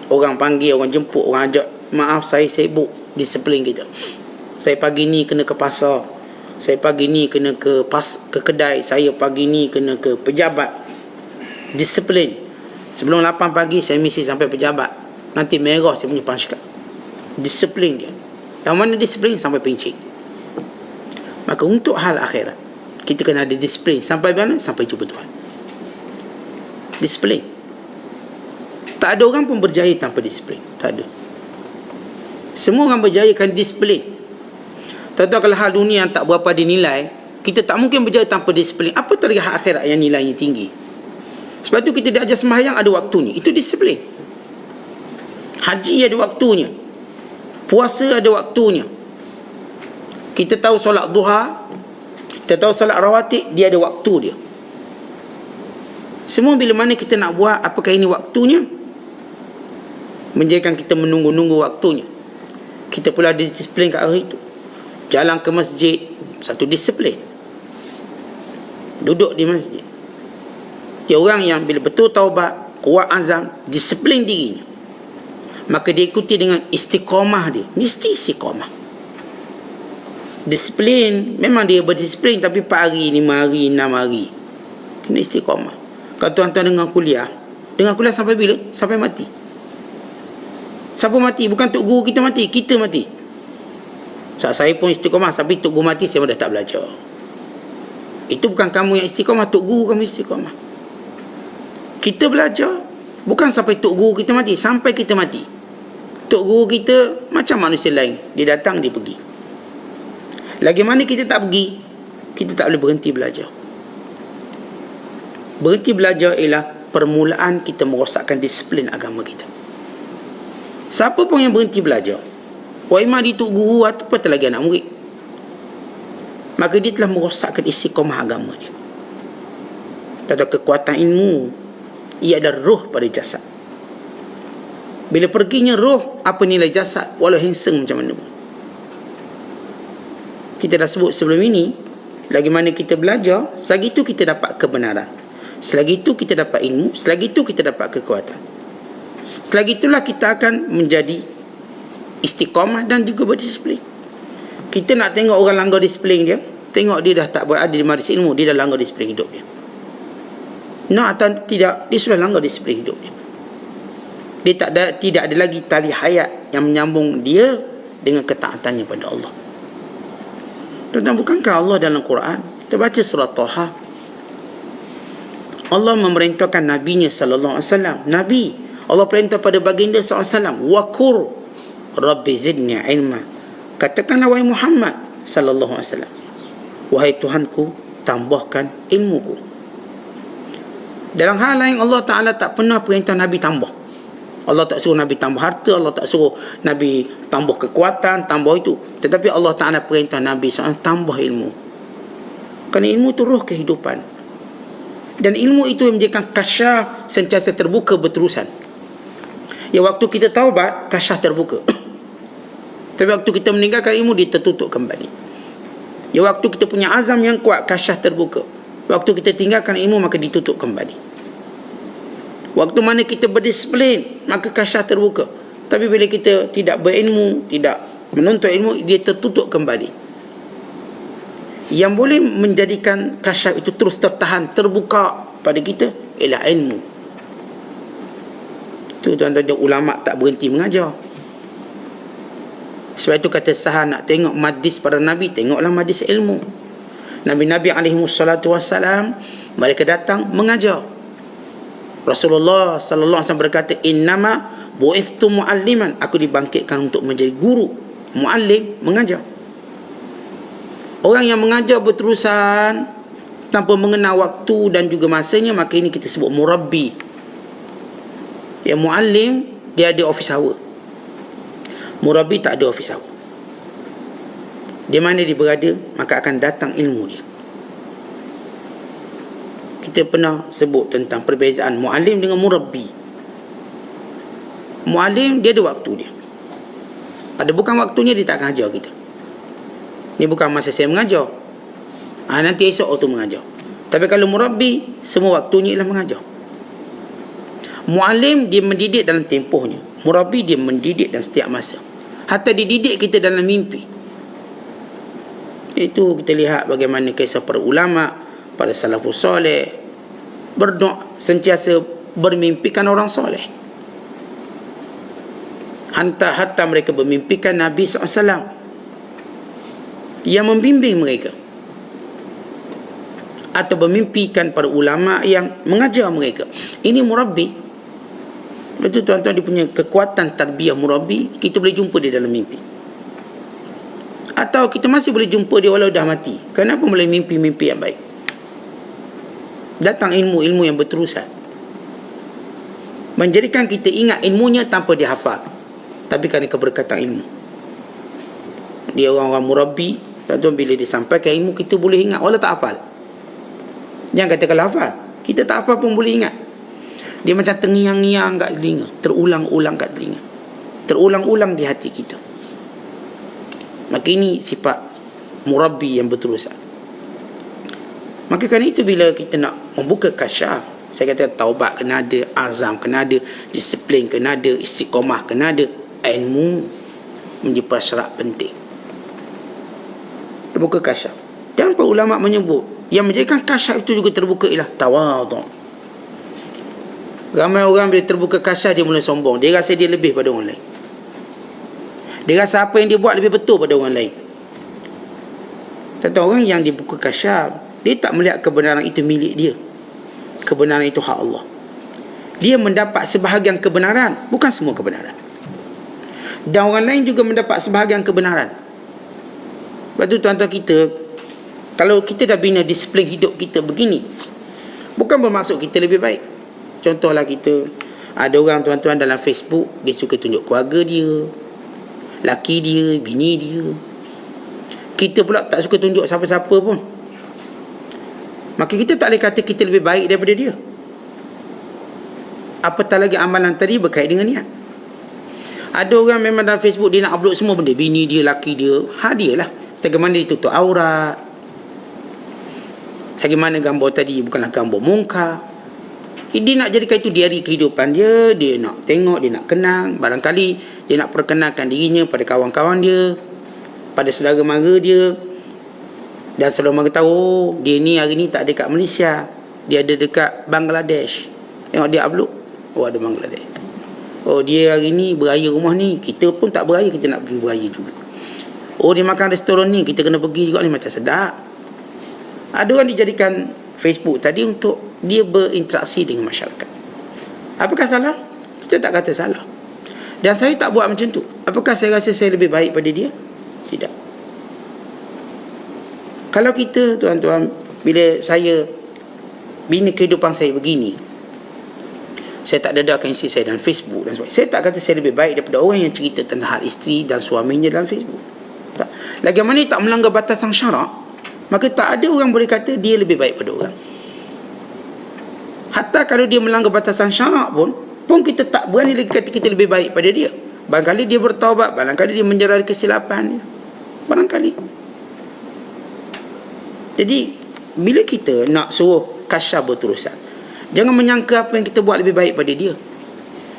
orang panggil, orang jemput, orang ajak, maaf saya sibuk, disiplin kita. Saya pagi ni kena ke pasar, saya pagi ni kena ke kedai, saya pagi ni kena ke pejabat. Disiplin. Sebelum 8 pagi saya mesti sampai pejabat. Nanti merah saya punya punch card. Disiplin dia. Yang mana disiplin? Sampai pencing. Maka untuk hal akhirat, kita kena ada disiplin. Sampai mana? Sampai jumpa Tuhan. Disiplin. Tak ada orang pun berjaya tanpa disiplin. Tak ada. Semua orang berjaya kan disiplin. Tentu kalau hal dunia yang tak berapa dinilai, kita tak mungkin berjaya tanpa disiplin. Apa terlihat hal akhirat yang nilainya tinggi? Sebab tu kita diajar sembahyang ada waktunya. Itu disiplin. Haji ada waktunya. Puasa ada waktunya. Kita tahu solat duha, kita tahu solat rawatib, dia ada waktu dia. Semua bila mana kita nak buat, apakah ini waktunya? Menjadikan kita menunggu-nunggu waktunya. Kita pula ada disiplin kat hari itu. Jalan ke masjid, satu disiplin. Duduk di masjid. Dia orang yang bila betul taubat, kuat azam, disiplin dirinya, maka dia ikuti dengan istiqamah dia. Mesti istiqamah. Disiplin, memang dia berdisiplin, tapi 4 hari, 5 hari, 6 hari. Kena istiqamah. Kalau tuan-tuan dengar kuliah sampai bila? Sampai mati. Siapa mati? Bukan tok guru kita mati, kita mati. Saat saya pun istiqamah, tapi tok guru mati, saya dah tak belajar. Itu bukan kamu yang istiqamah, tok guru kamu istiqamah. Kita belajar bukan sampai tok guru kita mati, sampai kita mati. Tok guru kita macam manusia lain, dia datang, dia pergi. Lagi mana kita tak pergi, kita tak boleh berhenti belajar. Berhenti belajar ialah permulaan kita merosakkan disiplin agama kita. Siapa pun yang berhenti belajar, waimah di tok guru ataupun lagi anak murid, maka dia telah merosakkan istiqamah agama dia. Tak ada kekuatan ilmu, ia ada roh pada jasad. Bila perginya roh, apa nilai jasad? Walau handsome macam mana pun. Kita dah sebut sebelum ini, lagi mana kita belajar, selagi itu kita dapat kebenaran, selagi itu kita dapat ilmu, selagi itu kita dapat kekuatan. Selagi itulah kita akan menjadi istiqamah dan juga berdisiplin. Kita nak tengok orang langgar disiplin dia, tengok dia dah tak berada di majlis ilmu, dia dah langgar disiplin hidup dia. Nak atau tidak, dia sudah langgar disiplin hidup dia. Dia tidak ada lagi tali hayat yang menyambung dia dengan ketaatannya pada Allah. Tuan-tuan, bukankah Allah dalam Quran, kita baca surah Taha, Allah memerintahkan nabinya sallallahu alaihi wasallam, nabi, Allah perintah pada baginda sallallahu alaihi wasallam, waqur rabbi zidni ilma, katakanlah wahai Muhammad sallallahu alaihi wasallam, wahai Tuhanku, tambahkan ilmuku. Dalam hal lain Allah Ta'ala tak pernah perintah Nabi tambah. Allah tak suruh Nabi tambah harta, Allah tak suruh Nabi tambah kekuatan, tambah itu. Tetapi Allah Ta'ala perintah Nabi SAW tambah ilmu. Kerana ilmu itu roh kehidupan. Dan ilmu itu yang menjadikan kasyaf sentiasa terbuka berterusan. Ya, waktu kita taubat, kasyaf terbuka. Tapi waktu kita meninggalkan ilmu, dia tertutup kembali. Ya, waktu kita punya azam yang kuat, kasyaf terbuka. Waktu kita tinggalkan ilmu, maka ditutup kembali. Waktu mana kita berdisiplin, maka kasyaf terbuka. Tapi bila kita tidak berilmu, tidak menuntut ilmu, dia tertutup kembali. Yang boleh menjadikan kasyaf itu terus tertahan, terbuka pada kita, ialah ilmu. Itu tuan-tuan, ulama tak berhenti mengajar. Sebab itu kata Sahal, nak tengok majlis para Nabi, tengoklah majlis ilmu. Nabi-Nabi alaihimussalatu-wassalam, mereka datang mengajar. Rasulullah sallallahu alaihi wasallam berkata, innama bu'ithtu mu'alliman, aku dibangkitkan untuk menjadi guru. Mu'allim, mengajar. Orang yang mengajar berterusan tanpa mengenal waktu dan juga masanya, maka ini kita sebut murabbi. Ya, mu'allim, dia ada office hour. Murabbi tak ada office hour. Di mana dia berada, maka akan datang ilmu dia. Kita pernah sebut tentang perbezaan mu'allim dengan murabbi. Mu'allim, dia ada waktu dia. Ada bukan waktunya, dia tak akan ajar kita. Ni bukan masa saya mengajar. Nanti esok waktu mengajar. Tapi kalau murabbi, semua waktunya ialah mengajar. Mu'allim, dia mendidik dalam tempohnya. Murabbi, dia mendidik dalam setiap masa. Hatta dididik kita dalam mimpi. Itu kita lihat bagaimana kisah para ulama, para salafus soleh, berdoa, sentiasa bermimpikan orang soleh. Hatta mereka bermimpikan Nabi SAW yang membimbing mereka, atau bermimpikan para ulama yang mengajar mereka. Ini murabbi. Betul tuan-tuan, dia punya kekuatan tarbiyah murabbi, kita boleh jumpa dia dalam mimpi. Atau kita masih boleh jumpa dia walau dah mati. Kenapa boleh mimpi-mimpi yang baik? Datang ilmu-ilmu yang berterusan, menjadikan kita ingat ilmunya tanpa dihafal, tapi kerana keberkatan ilmu. Dia orang-orang murabbi, tuan-tuan, bila dia sampaikan ilmu, kita boleh ingat walau tak hafal. Jangan kata kalau hafal, kita tak hafal pun boleh ingat. Dia macam terngiang-ngiang kat telinga, terulang-ulang kat telinga, terulang-ulang di hati kita. Maka ini sifat murabbi yang berterusan. Maka kerana itu, bila kita nak membuka kasyaf, saya kata taubat kena ada, azam kena ada, disiplin kena ada, istiqamah kena ada, ilmu menjadi prasyarat penting. Terbuka kasyaf. Dan para ulama menyebut, yang menjadikan kasyaf itu juga terbuka ialah tawadhu'. Ramai orang bila terbuka kasyaf, dia mula sombong. Dia rasa dia lebih pada orang lain. Dia rasa apa yang dia buat lebih betul pada orang lain. Tentang orang yang dibuka kasyaf, dia tak melihat kebenaran itu milik dia. Kebenaran itu hak Allah. Dia mendapat sebahagian kebenaran, bukan semua kebenaran. Dan orang lain juga mendapat sebahagian kebenaran. Sebab tu tuan-tuan, kita, kalau kita dah bina disiplin hidup kita begini, bukan bermaksud kita lebih baik. Contohlah, kita ada orang tuan-tuan dalam Facebook, dia suka tunjuk keluarga dia, laki dia, bini dia. Kita pula tak suka tunjuk siapa-siapa pun. Maka kita tak boleh kata kita lebih baik daripada dia. Apatah lagi amalan tadi berkait dengan niat. Ada orang memang dalam Facebook, dia nak upload semua benda, bini dia, laki dia, dia lah. Bagaimana dia tutup aurat, bagaimana gambar tadi bukanlah gambar mungkar. Dia nak jadikan itu diari kehidupan dia. Dia nak tengok, dia nak kenang. Barangkali dia nak perkenalkan dirinya pada kawan-kawan dia, pada saudara mara dia. Dan saudara mara tahu, dia ni hari ni tak ada kat Malaysia. Dia ada dekat Bangladesh. Tengok dia upload. Oh, ada Bangladesh. Oh, dia hari ni beraya rumah ni. Kita pun tak beraya, kita nak pergi beraya juga. Oh, dia makan restoran ni, kita kena pergi juga ni, macam sedap. Ada orang dijadikan Facebook tadi untuk dia berinteraksi dengan masyarakat. Apakah salah? Kita tak kata salah. Dan saya tak buat macam tu. Apakah saya rasa saya lebih baik pada dia? Tidak. Kalau kita, tuan-tuan, bila saya bina kehidupan saya begini, saya tak dedarkan isteri saya dalam Facebook dan sebagainya. Saya tak kata saya lebih baik daripada orang yang cerita tentang hal isteri dan suaminya dalam Facebook. Tak. Lagi mana tak melanggar batasan syarak, maka tak ada orang boleh kata dia lebih baik pada orang. Hatta kalau dia melanggar batasan syarak pun kita tak berani lagi kata kita lebih baik pada dia. Barangkali dia bertaubat, barangkali dia menyerah kesilapan dia. Barangkali. Jadi bila kita nak suruh kasyaf berterusan, jangan menyangka apa yang kita buat lebih baik pada dia.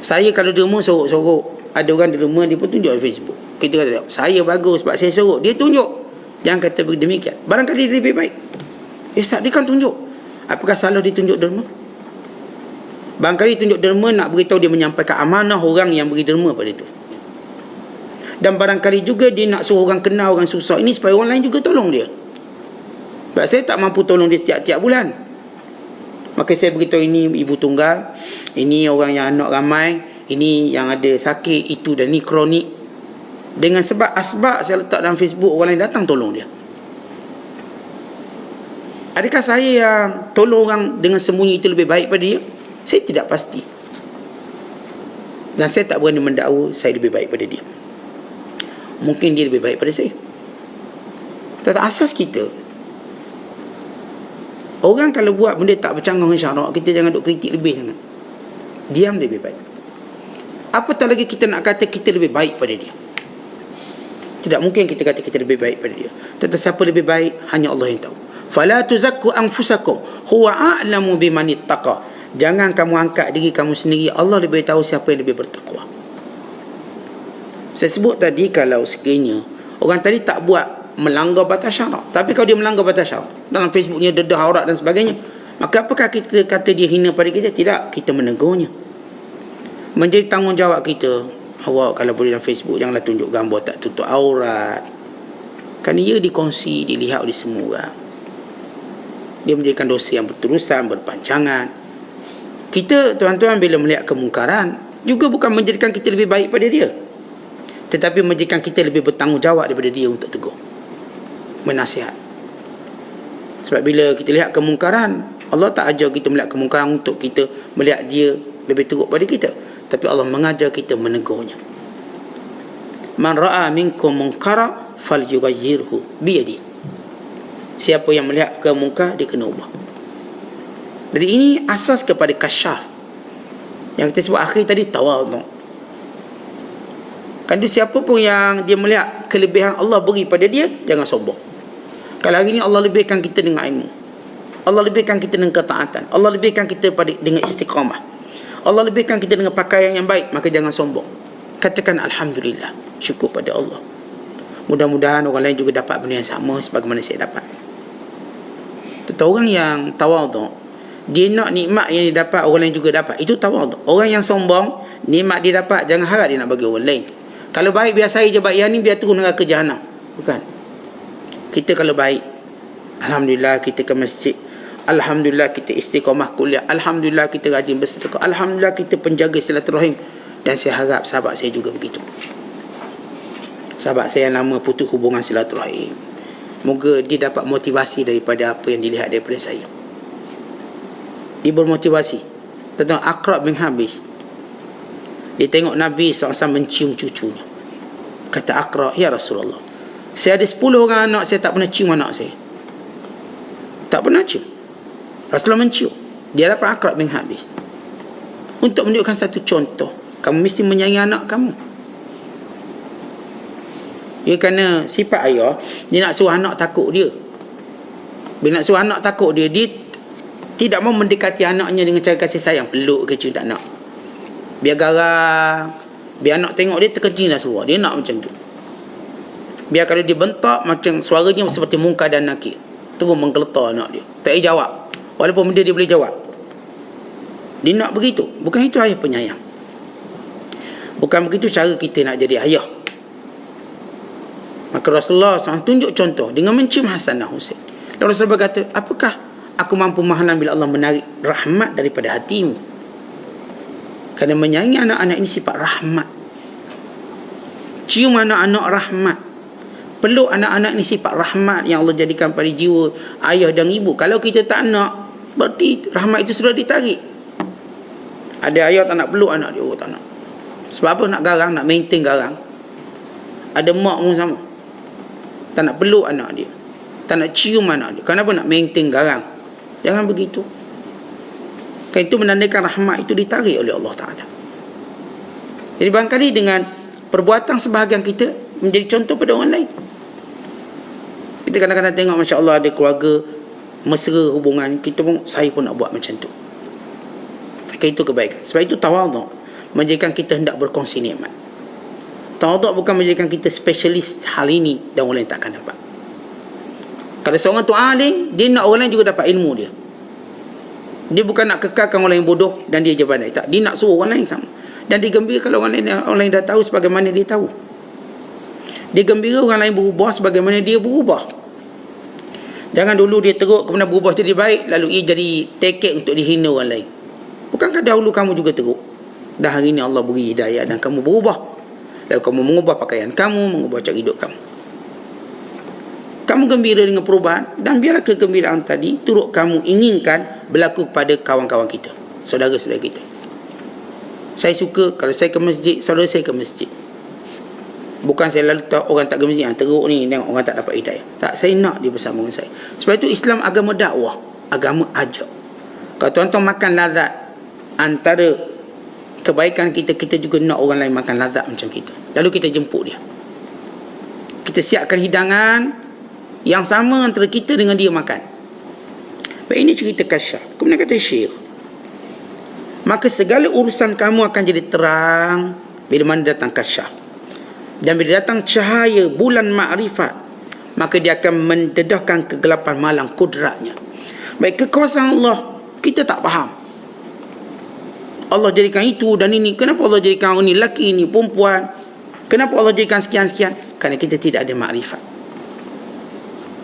Saya kalau derma sorok-sorok, ada orang derma dia pun tunjuk di Facebook. Kita kata saya bagus sebab saya sorok, dia tunjuk. Jangan kata demikian. Barangkali dia lebih baik. Ustaz, dia kan tunjuk. Apakah salah dia tunjuk derma? Barangkali tunjuk derma nak beritahu dia menyampaikan amanah orang yang beri derma pada itu. Dan barangkali juga dia nak suruh orang kenal orang susah ini supaya orang lain juga tolong dia. Sebab saya tak mampu tolong dia setiap-tiap bulan. Maka saya beritahu ini ibu tunggal, ini orang yang anak ramai, ini yang ada sakit, itu dan ni kronik. Dengan sebab asbab saya letak dalam Facebook, orang lain datang tolong dia. Adakah saya yang tolong orang dengan sembunyi itu lebih baik pada dia? Saya tidak pasti. Dan saya tak berani mendakwa saya lebih baik pada dia. Mungkin dia lebih baik pada saya. Tetapi asas kita, orang kalau buat benda tak bercanggah dengan syarak, kita jangan duk kritik lebih sangat. Diam lebih baik. Apatah lagi kita nak kata kita lebih baik pada dia. Tidak mungkin kita kata kita lebih baik pada dia. Tetapi siapa lebih baik, hanya Allah yang tahu. Fala tuzakku anfusakum huwa a'lamu biman ittaqa. Jangan kamu angkat diri kamu sendiri, Allah lebih tahu siapa yang lebih bertakwa. Saya sebut tadi, kalau sekiranya orang tadi tak buat melanggar batas syarak, tapi kalau dia melanggar batas syarak, dalam Facebooknya dedah aurat dan sebagainya, maka apakah kita kata dia hina pada kita? Tidak, kita menegurnya. Menjadi tanggungjawab kita, awak kalau boleh dalam Facebook janganlah tunjuk gambar tak tutup aurat, kerana ia dikongsi, dilihat oleh semua orang. Dia menjadikan dosa yang berterusan, berpanjangan. Kita, tuan-tuan, bila melihat kemungkaran, juga bukan menjadikan kita lebih baik pada dia, tetapi menjadikan kita lebih bertanggungjawab daripada dia untuk tegur, menasihat. Sebab bila kita lihat kemungkaran, Allah tak ajar kita melihat kemungkaran untuk kita melihat dia lebih teruk pada kita, tapi Allah mengajar kita menegurnya. Man ra'a minkum munkara falyughayyirhu biyadi. Siapa yang melihat kemungkar, dia kena ubah. Jadi ini asas kepada kasyaf. Yang kita sebut akhir tadi, tawadhu. Kan siapa pun yang dia melihat kelebihan Allah beri pada dia, jangan sombong. Kalau hari ini Allah lebihkan kita dengan ilmu, Allah lebihkan kita dengan ketaatan, Allah lebihkan kita dengan istiqamah, Allah lebihkan kita dengan pakaian yang baik, maka jangan sombong. Katakan alhamdulillah, syukur pada Allah. Mudah-mudahan orang lain juga dapat benda yang sama sebagaimana saya dapat. Tetapi orang yang tawadhu, dia nak nikmat yang dia dapat orang lain juga dapat, itu tawadhu. Orang yang sombong, nikmat dia dapat, jangan harap dia nak bagi orang lain. Kalau baik biar saya je baik, yang ni biar turun neraka jahanam. Bukan. Kita kalau baik, alhamdulillah kita ke masjid, alhamdulillah kita istiqamah kuliah, alhamdulillah kita rajin bersedekah, alhamdulillah kita penjaga silaturahim. Dan saya harap sahabat saya juga begitu. Sahabat saya yang lama putus hubungan silaturahim, moga dia dapat motivasi daripada apa yang dilihat daripada saya. Dia bermotivasi tentang Aqra' bin Habis. Dia tengok Nabi SAW mencium cucunya. Kata Aqra', ya Rasulullah, saya ada 10 orang anak, saya tak pernah cium anak saya. Tak pernah cium. Rasulullah mencium. Dia dapat Aqra' bin Habis. Untuk menunjukkan satu contoh, kamu mesti menyayangi anak kamu. Ya, kerana sifat ayah, dia nak suruh anak takut dia. Bila nak suruh anak takut dia, dia tidak mau mendekati anaknya dengan cara kasih sayang, peluk ke cium, tak nak. Biar garang, biar anak tengok dia terkencing dah suara, dia nak macam tu. Biar kalau dia bentak, macam suaranya seperti Munkar dan Nakir, terus menggeletar anak dia, tak payah jawab. Walaupun benda dia boleh jawab. Dia nak begitu. Bukan itu ayah penyayang. Bukan begitu cara kita nak jadi ayah. Maka Rasulullah SAW tunjuk contoh dengan mencium Hasan dan Husain. Dan Rasulullah berkata, apakah aku mampu memahaman bila Allah menarik rahmat daripada hatimu? Kerana menyayangi anak-anak ini sifat rahmat. Cium anak-anak rahmat. Peluk anak-anak ini sifat rahmat yang Allah jadikan pada jiwa ayah dan ibu. Kalau kita tak nak, berarti rahmat itu sudah ditarik. Ada ayah tak nak peluk anak dia, tak nak. Sebab apa? Nak garang, nak maintain garang. Ada mak pun sama, tak nak peluk anak dia, tak nak cium anak dia. Kenapa? Nak maintain garang. Jangan begitu. Kan itu menandakan rahmat itu ditarik oleh Allah Ta'ala. Jadi barangkali dengan perbuatan sebahagian kita menjadi contoh pada orang lain. Kita kadang-kadang tengok Masya Allah ada keluarga mesra hubungan, kita pun, saya pun nak buat macam tu. Maka itu kebaikan. Sebab itu tawaduk menjadikan kita hendak berkongsi nikmat. Tawaduk bukan menjadikan kita spesialis hal ini dan orang lain takkan dapat. Kalau seorang tu alim, dia nak orang lain juga dapat ilmu dia. Dia bukan nak kekalkan orang lain bodoh dan dia je pandai. Tak, dia nak suruh orang lain sama. Dan dia gembira kalau orang lain dah tahu sebagaimana dia tahu. Dia gembira orang lain berubah sebagaimana dia berubah. Jangan dulu dia teruk kemudian berubah jadi baik, lalu ia jadi tekek untuk dihina orang lain. Bukankah dahulu kamu juga teruk? Dan hari ini Allah beri hidayah dan kamu berubah. Lalu kamu mengubah pakaian kamu, mengubah cara hidup kamu. Kamu gembira dengan perubahan, dan biarlah kegembiraan tadi turut kamu inginkan berlaku kepada kawan-kawan kita, saudara-saudara kita. Saya suka kalau saya ke masjid, saudara saya ke masjid. Bukan saya lalu tahu orang tak ke masjid, yang teruk ni, tengok orang tak dapat hidayah. Tak, saya nak dia bersama dengan saya. Sebab itu Islam agama dakwah, agama ajak. Kalau tuan-tuan makan lazat, antara kebaikan kita, kita juga nak orang lain makan lazat macam kita. Lalu kita jemput dia. Kita siapkan hidangan yang sama antara kita dengan dia makan. Baik, ini cerita Kasyaf. Kemudian kata Syekh, maka segala urusan kamu akan jadi terang bila mana datang Kasyaf. Dan bila datang cahaya bulan makrifat, maka dia akan mendedahkan kegelapan malam kudratnya. Baik, kekuasaan Allah kita tak faham. Allah jadikan itu dan ini. Kenapa Allah jadikan ini lelaki, ini perempuan? Kenapa Allah jadikan sekian-sekian? Kerana kita tidak ada makrifat.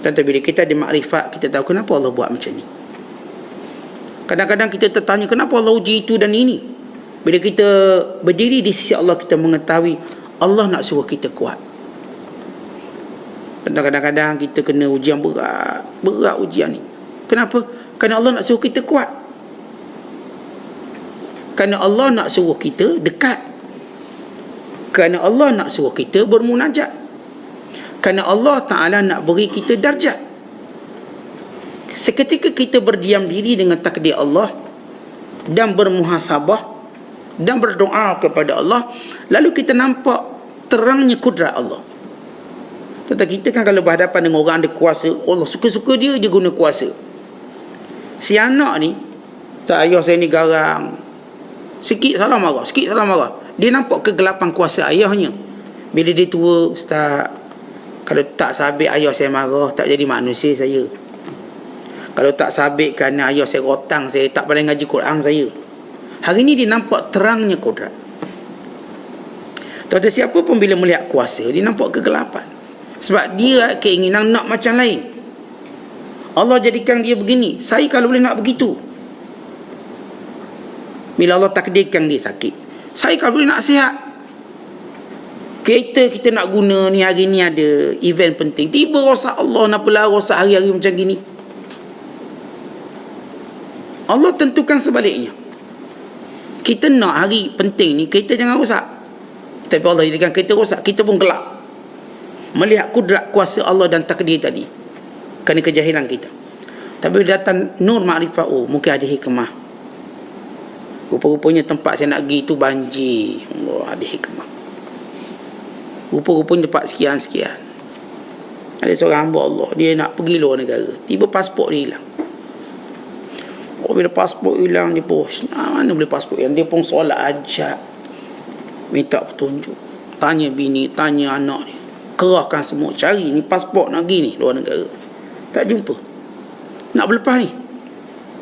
Dan bila kita ada makrifat, kita tahu kenapa Allah buat macam ni. Kadang-kadang kita tertanya, kenapa Allah uji itu dan ini? Bila kita berdiri di sisi Allah, kita mengetahui Allah nak suruh kita kuat. Dan kadang-kadang kita kena ujian berat. Berat ujian ni. Kenapa? Kerana Allah nak suruh kita kuat. Kerana Allah nak suruh kita dekat. Kerana Allah nak suruh kita bermunajat. Kerana Allah Ta'ala nak beri kita darjat. Seketika kita berdiam diri dengan takdir Allah dan bermuhasabah dan berdoa kepada Allah, lalu kita nampak terangnya kudrat Allah. Tetapi kita kan kalau berhadapan dengan orang ada kuasa, Allah suka-suka dia je guna kuasa. Si anak ni, tak, ayah saya ni garang, sikit salah marah, sikit salah marah. Dia nampak kegelapan kuasa ayahnya. Bila dia tua, ustaz, kalau tak sabit ayah saya marah, tak jadi manusia saya. Kalau tak sabit kerana ayah saya rotang, saya tak pandai ngaji Quran saya. Hari ini dia nampak terangnya kudrat. Tuan-tuan, siapa pun bila melihat kuasa, dia nampak kegelapan. Sebab dia keinginan nak macam lain. Allah jadikan dia begini, saya kalau boleh nak begitu. Bila Allah takdirkan dia sakit, saya kalau boleh nak sihat. Kereta kita nak guna ni, hari ni ada event penting, tiba rosak, Allah nak pula rosak hari-hari macam gini. Allah tentukan sebaliknya. Kita nak hari penting ni kereta jangan rosak, tapi Allah jadikan kereta rosak, kita pun gelap melihat kudrat kuasa Allah dan takdir tadi kerana kejahilan kita. Tapi datang nur makrifat, oh mungkin ada hikmah. Rupa-rupanya tempat saya nak pergi tu banjir, Allah ada hikmah. Rupa-rupanya tempat sekian-sekian. Ada seorang hamba Allah, dia nak pergi luar negara, tiba pasport dia hilang. Oh, bila pasport hilang, dia pun mana boleh pasport hilang. Dia pun solat ajak, minta petunjuk, tanya bini, tanya anak dia, kerahkan semua, cari ni pasport nak pergi ni luar negara, tak jumpa. Nak berlepas ni,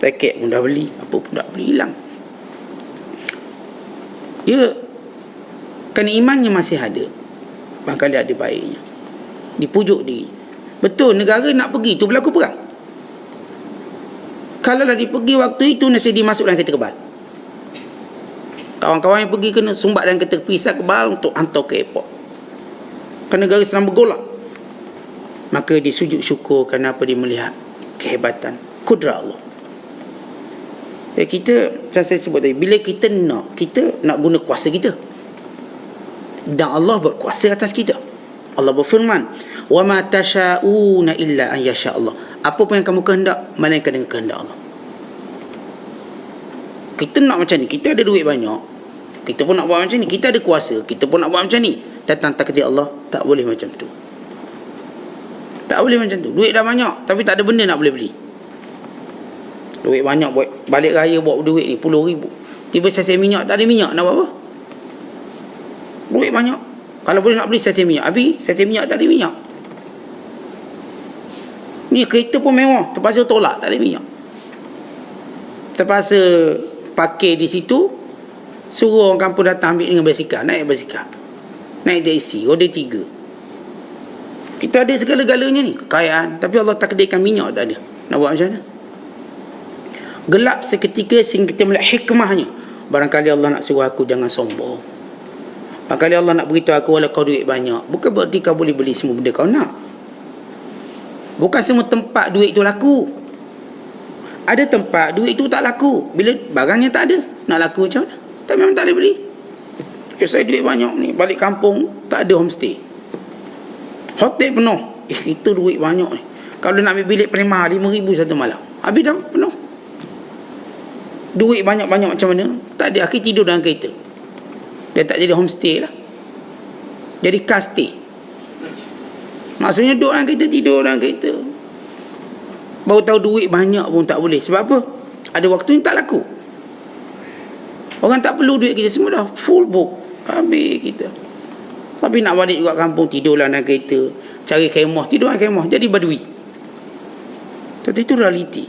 paket pun dah beli, apa pun dah beli, hilang. Ya, kerana imannya masih ada, barangkali ada baiknya dipujuk diri. Betul, negara nak pergi tu berlaku perang. Kalau dah pergi waktu itu, nasi dimasuk dalam kereta kebal. Kawan-kawan yang pergi kena sumbat dalam kereta pisah kebal untuk hantar ke airport. Kerana negara sedang bergolak. Maka dia sujud syukur kerana apa? Dia melihat kehebatan kudrat Allah. Kita, macam saya sebut tadi, bila kita nak guna kuasa kita, dan Allah berkuasa atas kita. Allah berfirman, wa ma tasha'una illa an yasha Allah. Apa pun yang kamu kehendak, melainkan dengan kehendak Allah. Kita nak macam ni, kita ada duit banyak, kita pun nak buat macam ni. Kita ada kuasa, kita pun nak buat macam ni. Datang takdir Allah, tak boleh macam tu. Tak boleh macam tu. Duit dah banyak, tapi tak ada benda nak boleh beli. Duit banyak, buat balik raya buat duit ni puluh ribu, tiba sachet minyak tak ada minyak, nak buat apa? Duit banyak, kalau boleh nak beli sachet minyak, habis sachet minyak tak ada minyak. Ni kereta pun mewah, terpaksa tolak, tak ada minyak. Terpaksa parkir di situ, suruh orang kampung datang ambil dengan basikal, naik basikal, naik taksi, roda 3. Kita ada segala-galanya ni, kekayaan, tapi Allah takdirkan minyak tak ada. Nak buat macam mana? Gelap seketika sehingga kita melihat hikmahnya. Barangkali Allah nak suruh aku jangan sombong. Barangkali Allah nak beritahu aku, walau kau duit banyak, bukan berarti kau boleh beli semua benda kau nak. Bukan semua tempat duit tu laku. Ada tempat duit tu tak laku, bila barangnya tak ada, nak laku macam mana? Tak, memang tak boleh beli. Saya duit banyak ni, balik kampung tak ada homestay, hotel penuh. Kita duit banyak ni, kalau nak ambil bilik paling mahal 5,000 satu malam, habis dah penuh. Duit banyak-banyak macam mana? Tak ada, akhir tidur dalam kereta. Dia tak jadi homestay lah, jadi car stay. Maksudnya duduk dalam kereta, tidur dalam kereta. Baru tahu duit banyak pun tak boleh. Sebab apa? Ada waktu ni tak laku. Orang tak perlu duit kita, semua dah full book, habis kita. Tapi nak balik juga kampung, tidur dalam kereta, cari kemah, tidur dalam kemah, jadi badui. Tapi itu realiti.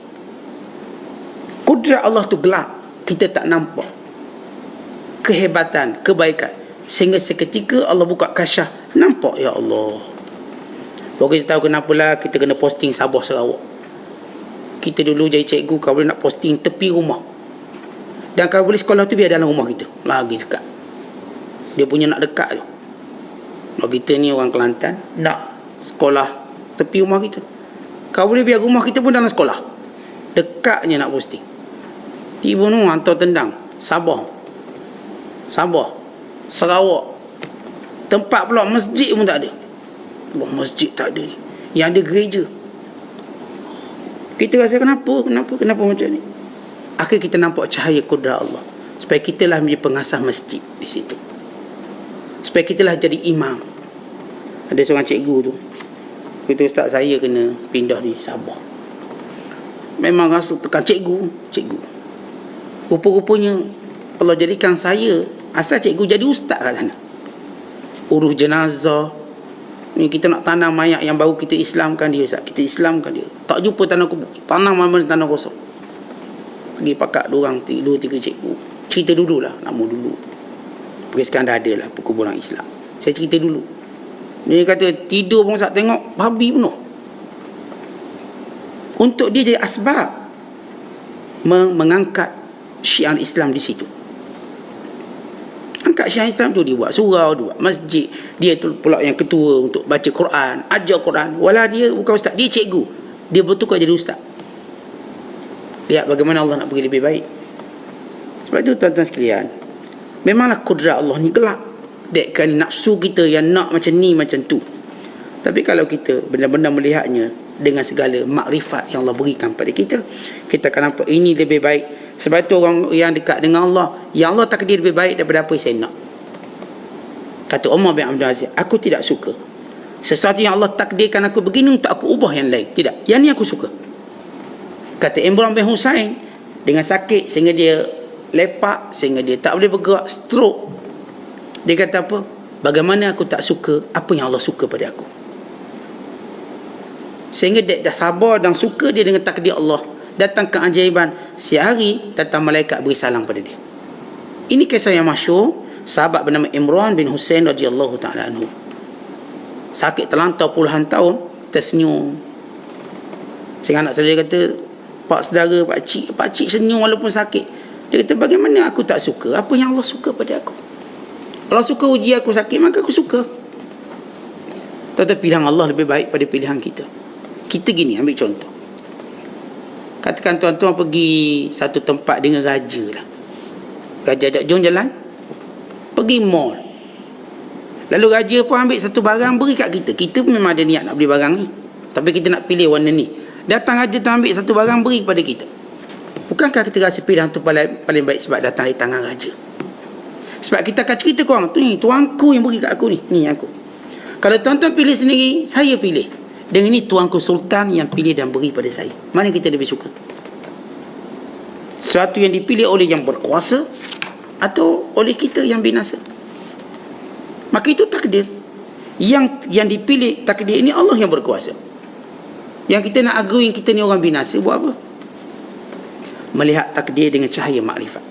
Kudrat Allah tu gelap, kita tak nampak kehebatan, kebaikan, sehingga seketika Allah buka kasyaf, nampak. Ya Allah, baru kita tahu kenapalah kita kena posting Sabah Sarawak. Kita dulu jadi cikgu, kalau boleh nak posting tepi rumah, dan kalau boleh sekolah tu biar dalam rumah kita, lagi dekat. Dia punya nak dekat tu. Kalau kita ni orang Kelantan, nak sekolah tepi rumah kita, kalau boleh biar rumah kita pun dalam sekolah, dekatnya nak posting. Tiba tu hantar tendang Sabah, Sarawak, tempat pula masjid pun tak ada. Wah, masjid tak ada ni, yang ada gereja. Kita rasa kenapa macam ni? Akhir kita nampak cahaya kudrat Allah, supaya kita lah menjadi pengasas masjid di situ, supaya kita lah jadi imam. Ada seorang cikgu tu, kata, ustaz saya kena pindah di Sabah. Memang rasa tekan cikgu. Rupa-rupanya Allah jadikan saya, asal cikgu jadi ustaz kat sana, urus jenazah. Ni kita nak tanam mayat yang baru, kita Islamkan dia, ustaz. Kita Islamkan dia, tak jumpa tanah kubur, tanam mana tanah kosong. Pergi pakat 2-3 cikgu, cerita dululah, nama dulu. Pergi sekarang dah ada lah perkuburan Islam. Saya cerita dulu. Dia kata tidur pun ustaz tengok babi penuh. Untuk dia jadi asbab mengangkat syiar Islam di situ. Angkat syiar Islam tu, dia buat surau, dia buat masjid. Dia tu pula yang ketua untuk baca Quran, ajar Quran. Walau dia bukan ustaz, dia cikgu, dia bertukar jadi ustaz. Lihat bagaimana Allah nak bagi lebih baik. Sebab itu tuan-tuan sekalian, memanglah kudrat Allah ni gelap. Dekkan nafsu kita yang nak macam ni, macam tu. Tapi kalau kita benar-benar melihatnya dengan segala makrifat yang Allah berikan pada kita, kita akan nampak ini lebih baik. Sebab itu orang yang dekat dengan Allah, yang Allah takdir lebih baik daripada apa yang saya nak. Kata Umar bin Abdul Aziz, aku tidak suka sesuatu yang Allah takdirkan aku begini untuk aku ubah yang lain. Tidak, yang ni aku suka. Kata Imran bin Husain, dengan sakit sehingga dia lepak, sehingga dia tak boleh bergerak, stroke, dia kata apa? Bagaimana aku tak suka apa yang Allah suka pada aku. Sehingga dia dah sabar dan suka dia dengan takdir Allah. datang keajaiban. Siang hari datang malaikat beri salam pada dia. Ini kisah yang masyhur. Sahabat bernama Imran bin Husain radhiyallahu ta'ala anhu. Sakit terlantar puluhan tahun, tersenyum. Sehingga anak saya kata, pak saudara, pak cik senyum walaupun sakit. Dia kata, bagaimana aku tak suka apa yang Allah suka pada aku? Allah suka uji aku sakit, maka aku suka. Tuan-tuan, pilihan Allah lebih baik pada pilihan kita. Kita gini, ambil contoh. Katakan tuan-tuan pergi satu tempat dengan raja lah. Raja ajak jom jalan, pergi mall. Lalu raja pun ambil satu barang beri kat kita. Kita memang ada niat nak beli barang ni, tapi kita nak pilih warna ni. Datang raja tu ambil satu barang beri kepada kita. Bukankah kita rasa pilihan tu paling baik sebab datang dari tangan raja? Sebab kita akan cerita korang, tu ni tuanku yang beri kat aku ni aku. Kalau tuan-tuan pilih sendiri, saya pilih. Dan ini tuanku sultan yang pilih dan beri pada saya. Mana kita lebih suka? Sesuatu yang dipilih oleh yang berkuasa atau oleh kita yang binasa? Maka itu takdir. Yang dipilih takdir ini Allah yang berkuasa. Yang kita nak arguing kita ni orang binasa, buat apa? Melihat takdir dengan cahaya makrifat.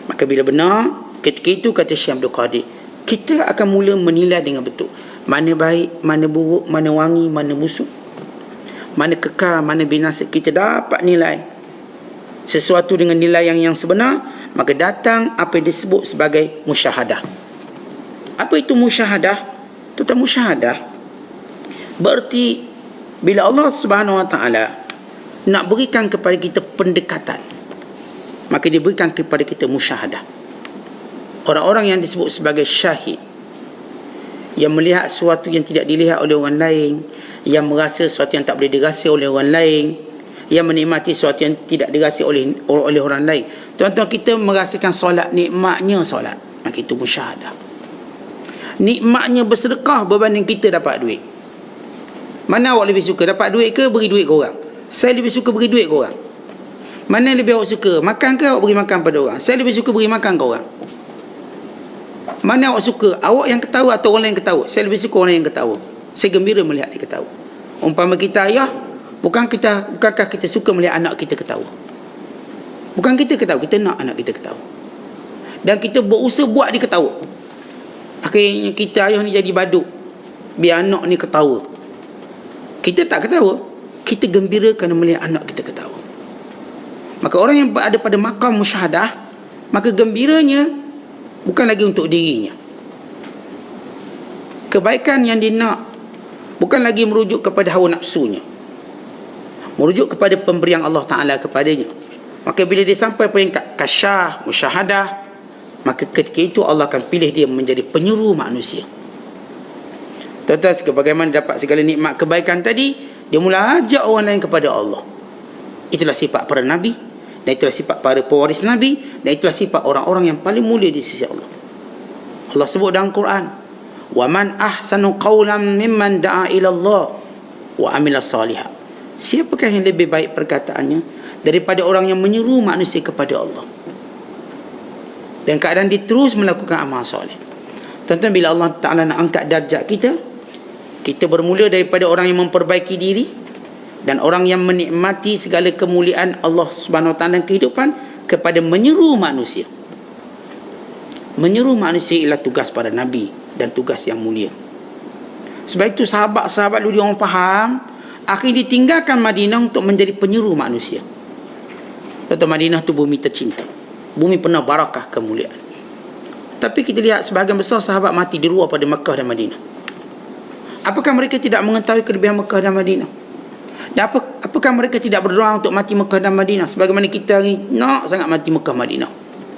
Maka bila benar, ketika itu kata Syekh Abdul Qadir, kita akan mula menilai dengan betul. Mana baik, mana buruk, mana wangi, mana busuk, mana kekal, mana binasa. Kita dapat nilai sesuatu dengan nilai yang sebenar. Maka datang apa yang disebut sebagai musyahadah. Apa itu musyahadah? Tentang musyahadah berarti bila Allah Subhanahu Wa Taala nak berikan kepada kita pendekatan, maka dia berikan kepada kita musyahadah. Orang-orang yang disebut sebagai syahid, yang melihat sesuatu yang tidak dilihat oleh orang lain, yang merasa sesuatu yang tak boleh dirasa oleh orang lain, yang menikmati sesuatu yang tidak dirasa oleh orang lain. Tuan-tuan, kita merasakan solat, nikmatnya solat, maka itu musyahadah. Nikmatnya bersedekah berbanding kita dapat duit. Mana awak lebih suka, dapat duit ke beri duit ke orang? Saya lebih suka beri duit ke orang. Mana lebih awak suka, makan ke awak beri makan pada orang? Saya lebih suka beri makan ke orang. Mana awak suka, awak yang ketawa atau orang lain ketawa? Saya lebih suka orang yang ketawa. Saya gembira melihat dia ketawa. Umpama kita ayah, bukankah kita suka melihat anak kita ketawa? Bukan kita ketawa, kita nak anak kita ketawa. Dan kita berusaha buat dia ketawa. Akhirnya kita ayah ni jadi badut, biar anak ni ketawa. Kita tak ketawa, kita gembira kerana melihat anak kita ketawa. Maka orang yang berada pada maqam musyahadah, maka gembiranya bukan lagi untuk dirinya. Kebaikan yang dia nak bukan lagi merujuk kepada hawa nafsunya, merujuk kepada pemberian Allah Ta'ala kepadanya. Maka bila dia sampai peringkat kasyah, musyahadah, maka ketika itu Allah akan pilih dia menjadi penyeru manusia. Tuan-tuan, sebagaimana dapat segala nikmat kebaikan tadi, dia mula ajak orang lain kepada Allah. Itulah sifat para Nabi, dan itulah sifat para pewaris Nabi, dan itulah sifat orang-orang yang paling mulia di sisi Allah. Allah sebut dalam Quran, wa man ahsanu qawlan mimman da'a ila Allah wa amila salihah. Siapakah yang lebih baik perkataannya daripada orang yang menyeru manusia kepada Allah dan keadaan dia terus melakukan amal soleh. Tuan-tuan, bila Allah Ta'ala nak angkat darjat kita, kita bermula daripada orang yang memperbaiki diri dan orang yang menikmati segala kemuliaan Allah Subhanahu Wa Ta'ala kehidupan, kepada menyeru manusia. Menyeru manusia ialah tugas para Nabi dan tugas yang mulia. Sebab itu sahabat-sahabat dulu dia orang faham, akhirnya ditinggalkan Madinah untuk menjadi penyeru manusia. Tuan-tuan, Madinah tu bumi tercinta, bumi penuh barakah kemuliaan. Tapi kita lihat sebahagian besar sahabat mati di luar pada Mekah dan Madinah. Apakah mereka tidak mengetahui kelebihan Mekah dan Madinah? Dan apakah mereka tidak berdoa untuk mati Mekah dan Madinah? Sebagaimana kita hari nak sangat mati Mekah Madinah.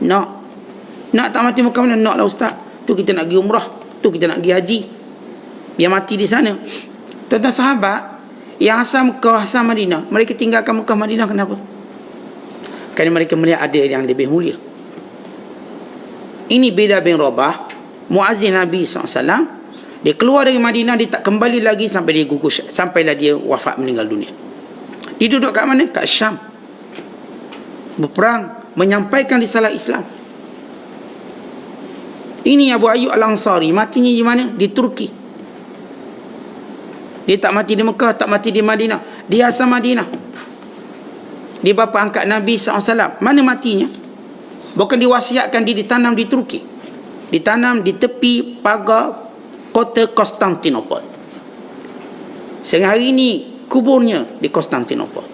Nak tak mati Mekah Madinah? Nak lah ustaz. Tu kita nak pergi umrah, tu kita nak pergi haji, biar mati di sana. Tuan-tuan, sahabat yang asal Mekah, asal Madinah, mereka tinggalkan Mekah Madinah, kenapa? Kerana mereka melihat ada yang lebih mulia. Ini Bilal bin Rabah, muazzin Nabi SAW. Dia keluar dari Madinah, dia tak kembali lagi sampai dia gugur, sampailah dia wafat, meninggal dunia. Dia duduk kat mana? Kat Syam, berperang, menyampaikan risalah Islam. Ini Abu Ayyub Al-Ansari, matinya di mana? Di Turki. Dia tak mati di Mekah, tak mati di Madinah, dia asal Madinah. Dia bapa angkat Nabi SAW. Mana matinya? Bukan diwasiatkan dia ditanam di Turki. Ditanam di tepi pagar kota Konstantinopel. Sehingga hari ini kuburnya di Konstantinopel.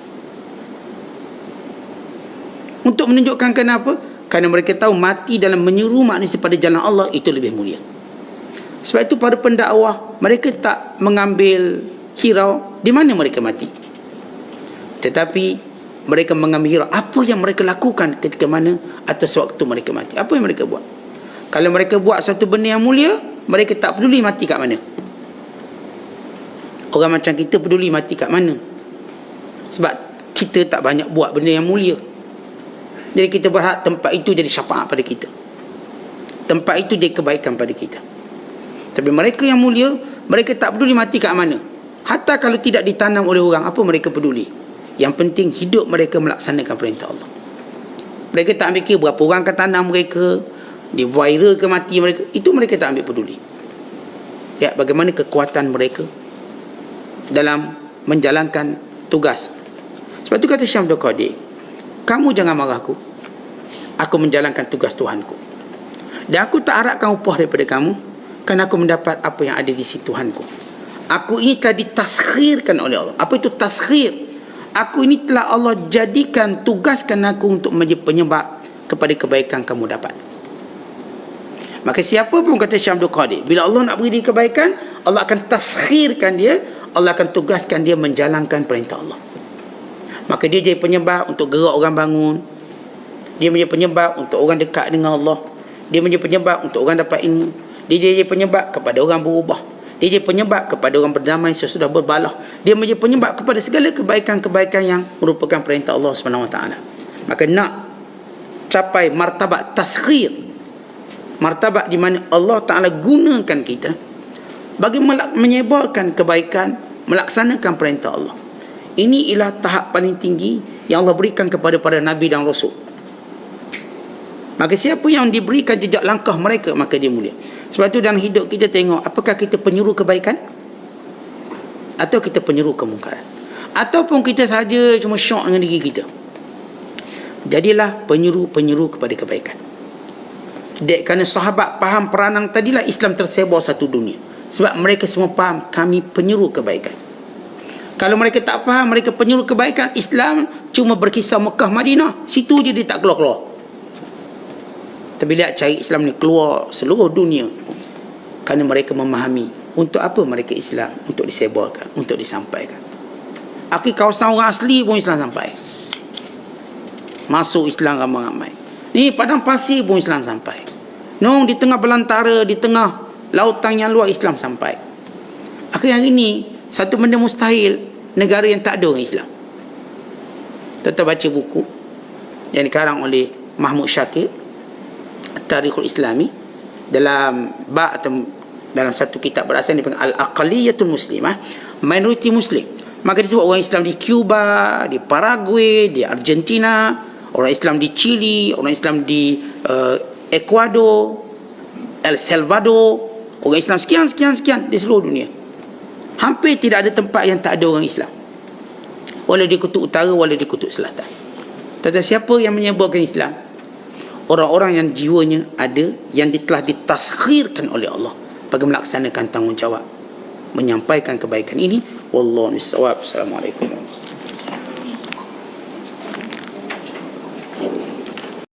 Untuk menunjukkan kenapa? Kerana mereka tahu mati dalam menyeru manusia pada jalan Allah itu lebih mulia. Sebab itu para pendakwah, mereka tak mengambil hirau di mana mereka mati. Tetapi mereka mengambil hirau apa yang mereka lakukan ketika mana atau sewaktu mereka mati. Apa yang mereka buat? Kalau mereka buat satu benda yang mulia, mereka tak peduli mati kat mana. Orang macam kita peduli mati kat mana. Sebab kita tak banyak buat benda yang mulia. Jadi kita berharap tempat itu jadi syafaat pada kita. Tempat itu jadi kebaikan pada kita. Tapi mereka yang mulia, mereka tak peduli mati kat mana. Hatta kalau tidak ditanam oleh orang, apa mereka peduli? Yang penting hidup mereka melaksanakan perintah Allah. Mereka tak ambil kira berapa orang akan tanam mereka, di viral ke mati mereka. Itu mereka tak ambil peduli. Ya, bagaimana kekuatan mereka dalam menjalankan tugas. Sebab tu kata Syekh Abdul Qadir, kamu jangan marah aku menjalankan tugas Tuhanku. Dan aku tak harapkan upah daripada kamu, kerana aku mendapat apa yang ada di sisi Tuhanku. Aku ini telah ditaskhirkan oleh Allah. Apa itu taskhir? Aku ini telah Allah jadikan, tugaskan aku untuk menjadi penyebab kepada kebaikan kamu dapat. Maka siapa pun, kata Syekh Abdul Qadir, bila Allah nak beri dia kebaikan, Allah akan taskhirkan dia, Allah akan tugaskan dia menjalankan perintah Allah. Maka dia jadi penyebab untuk gerak orang bangun. Dia menjadi penyebab untuk orang dekat dengan Allah. Dia menjadi penyebab untuk orang dapat ilmu. Dia jadi penyebab kepada orang berubah. Dia jadi penyebab kepada orang berdamai sesudah berbalah. Dia menjadi penyebab kepada segala kebaikan-kebaikan yang merupakan perintah Allah SWT. Maka nak capai martabat taskhir, martabat di mana Allah Ta'ala gunakan kita bagi menyebarkan kebaikan, melaksanakan perintah Allah. Ini ialah tahap paling tinggi yang Allah berikan kepada para Nabi dan Rasul. Maka siapa yang diberikan jejak langkah mereka, maka dia mulia. Sebab itu dalam hidup kita tengok, apakah kita penyuruh kebaikan atau kita penyuruh kemungkaran, ataupun kita saja cuma syok dengan diri kita. Jadilah penyuruh-penyuruh kepada kebaikan. Dek, kerana sahabat faham peranan tadilah Islam tersebar satu dunia. Sebab mereka semua faham kami penyuruh kebaikan. Kalau mereka tak faham mereka penyuruh kebaikan, Islam cuma berkisar Mekah, Madinah, situ je dia tak keluar-keluar. Tapi lihat cari Islam ni keluar seluruh dunia. Kerana mereka memahami untuk apa mereka Islam, untuk disebarkan, untuk disampaikan. Akhir kawasan orang asli pun Islam sampai. Masuk Islam ramai-ramai. Ni padang pasir pun Islam sampai. Nong di tengah belantara, di tengah lautan yang luar, Islam sampai. Akhir hari ni satu benda mustahil negara yang tak ada orang Islam. Kita baca buku yang dikarang oleh Mahmud Syakir, Tarikhul Islami, dalam bab atau dalam satu kitab berasal dipanggil Al-Aqaliyatul Muslimah, minoriti Muslim. Maka disebut orang Islam di Cuba, di Paraguay, di Argentina, orang Islam di Chile, orang Islam di Ecuador, El Salvador, orang Islam sekian di seluruh dunia. Hampir tidak ada tempat yang tak ada orang Islam, walau di kutub utara, walau di kutub selatan. Tetapi siapa yang menyebarkan Islam? Orang-orang yang jiwanya ada, yang telah ditaskhirkan oleh Allah bagi melaksanakan tanggungjawab menyampaikan kebaikan ini. Wallahu a'lam. Assalamualaikum warahmatullahi wabarakatuh.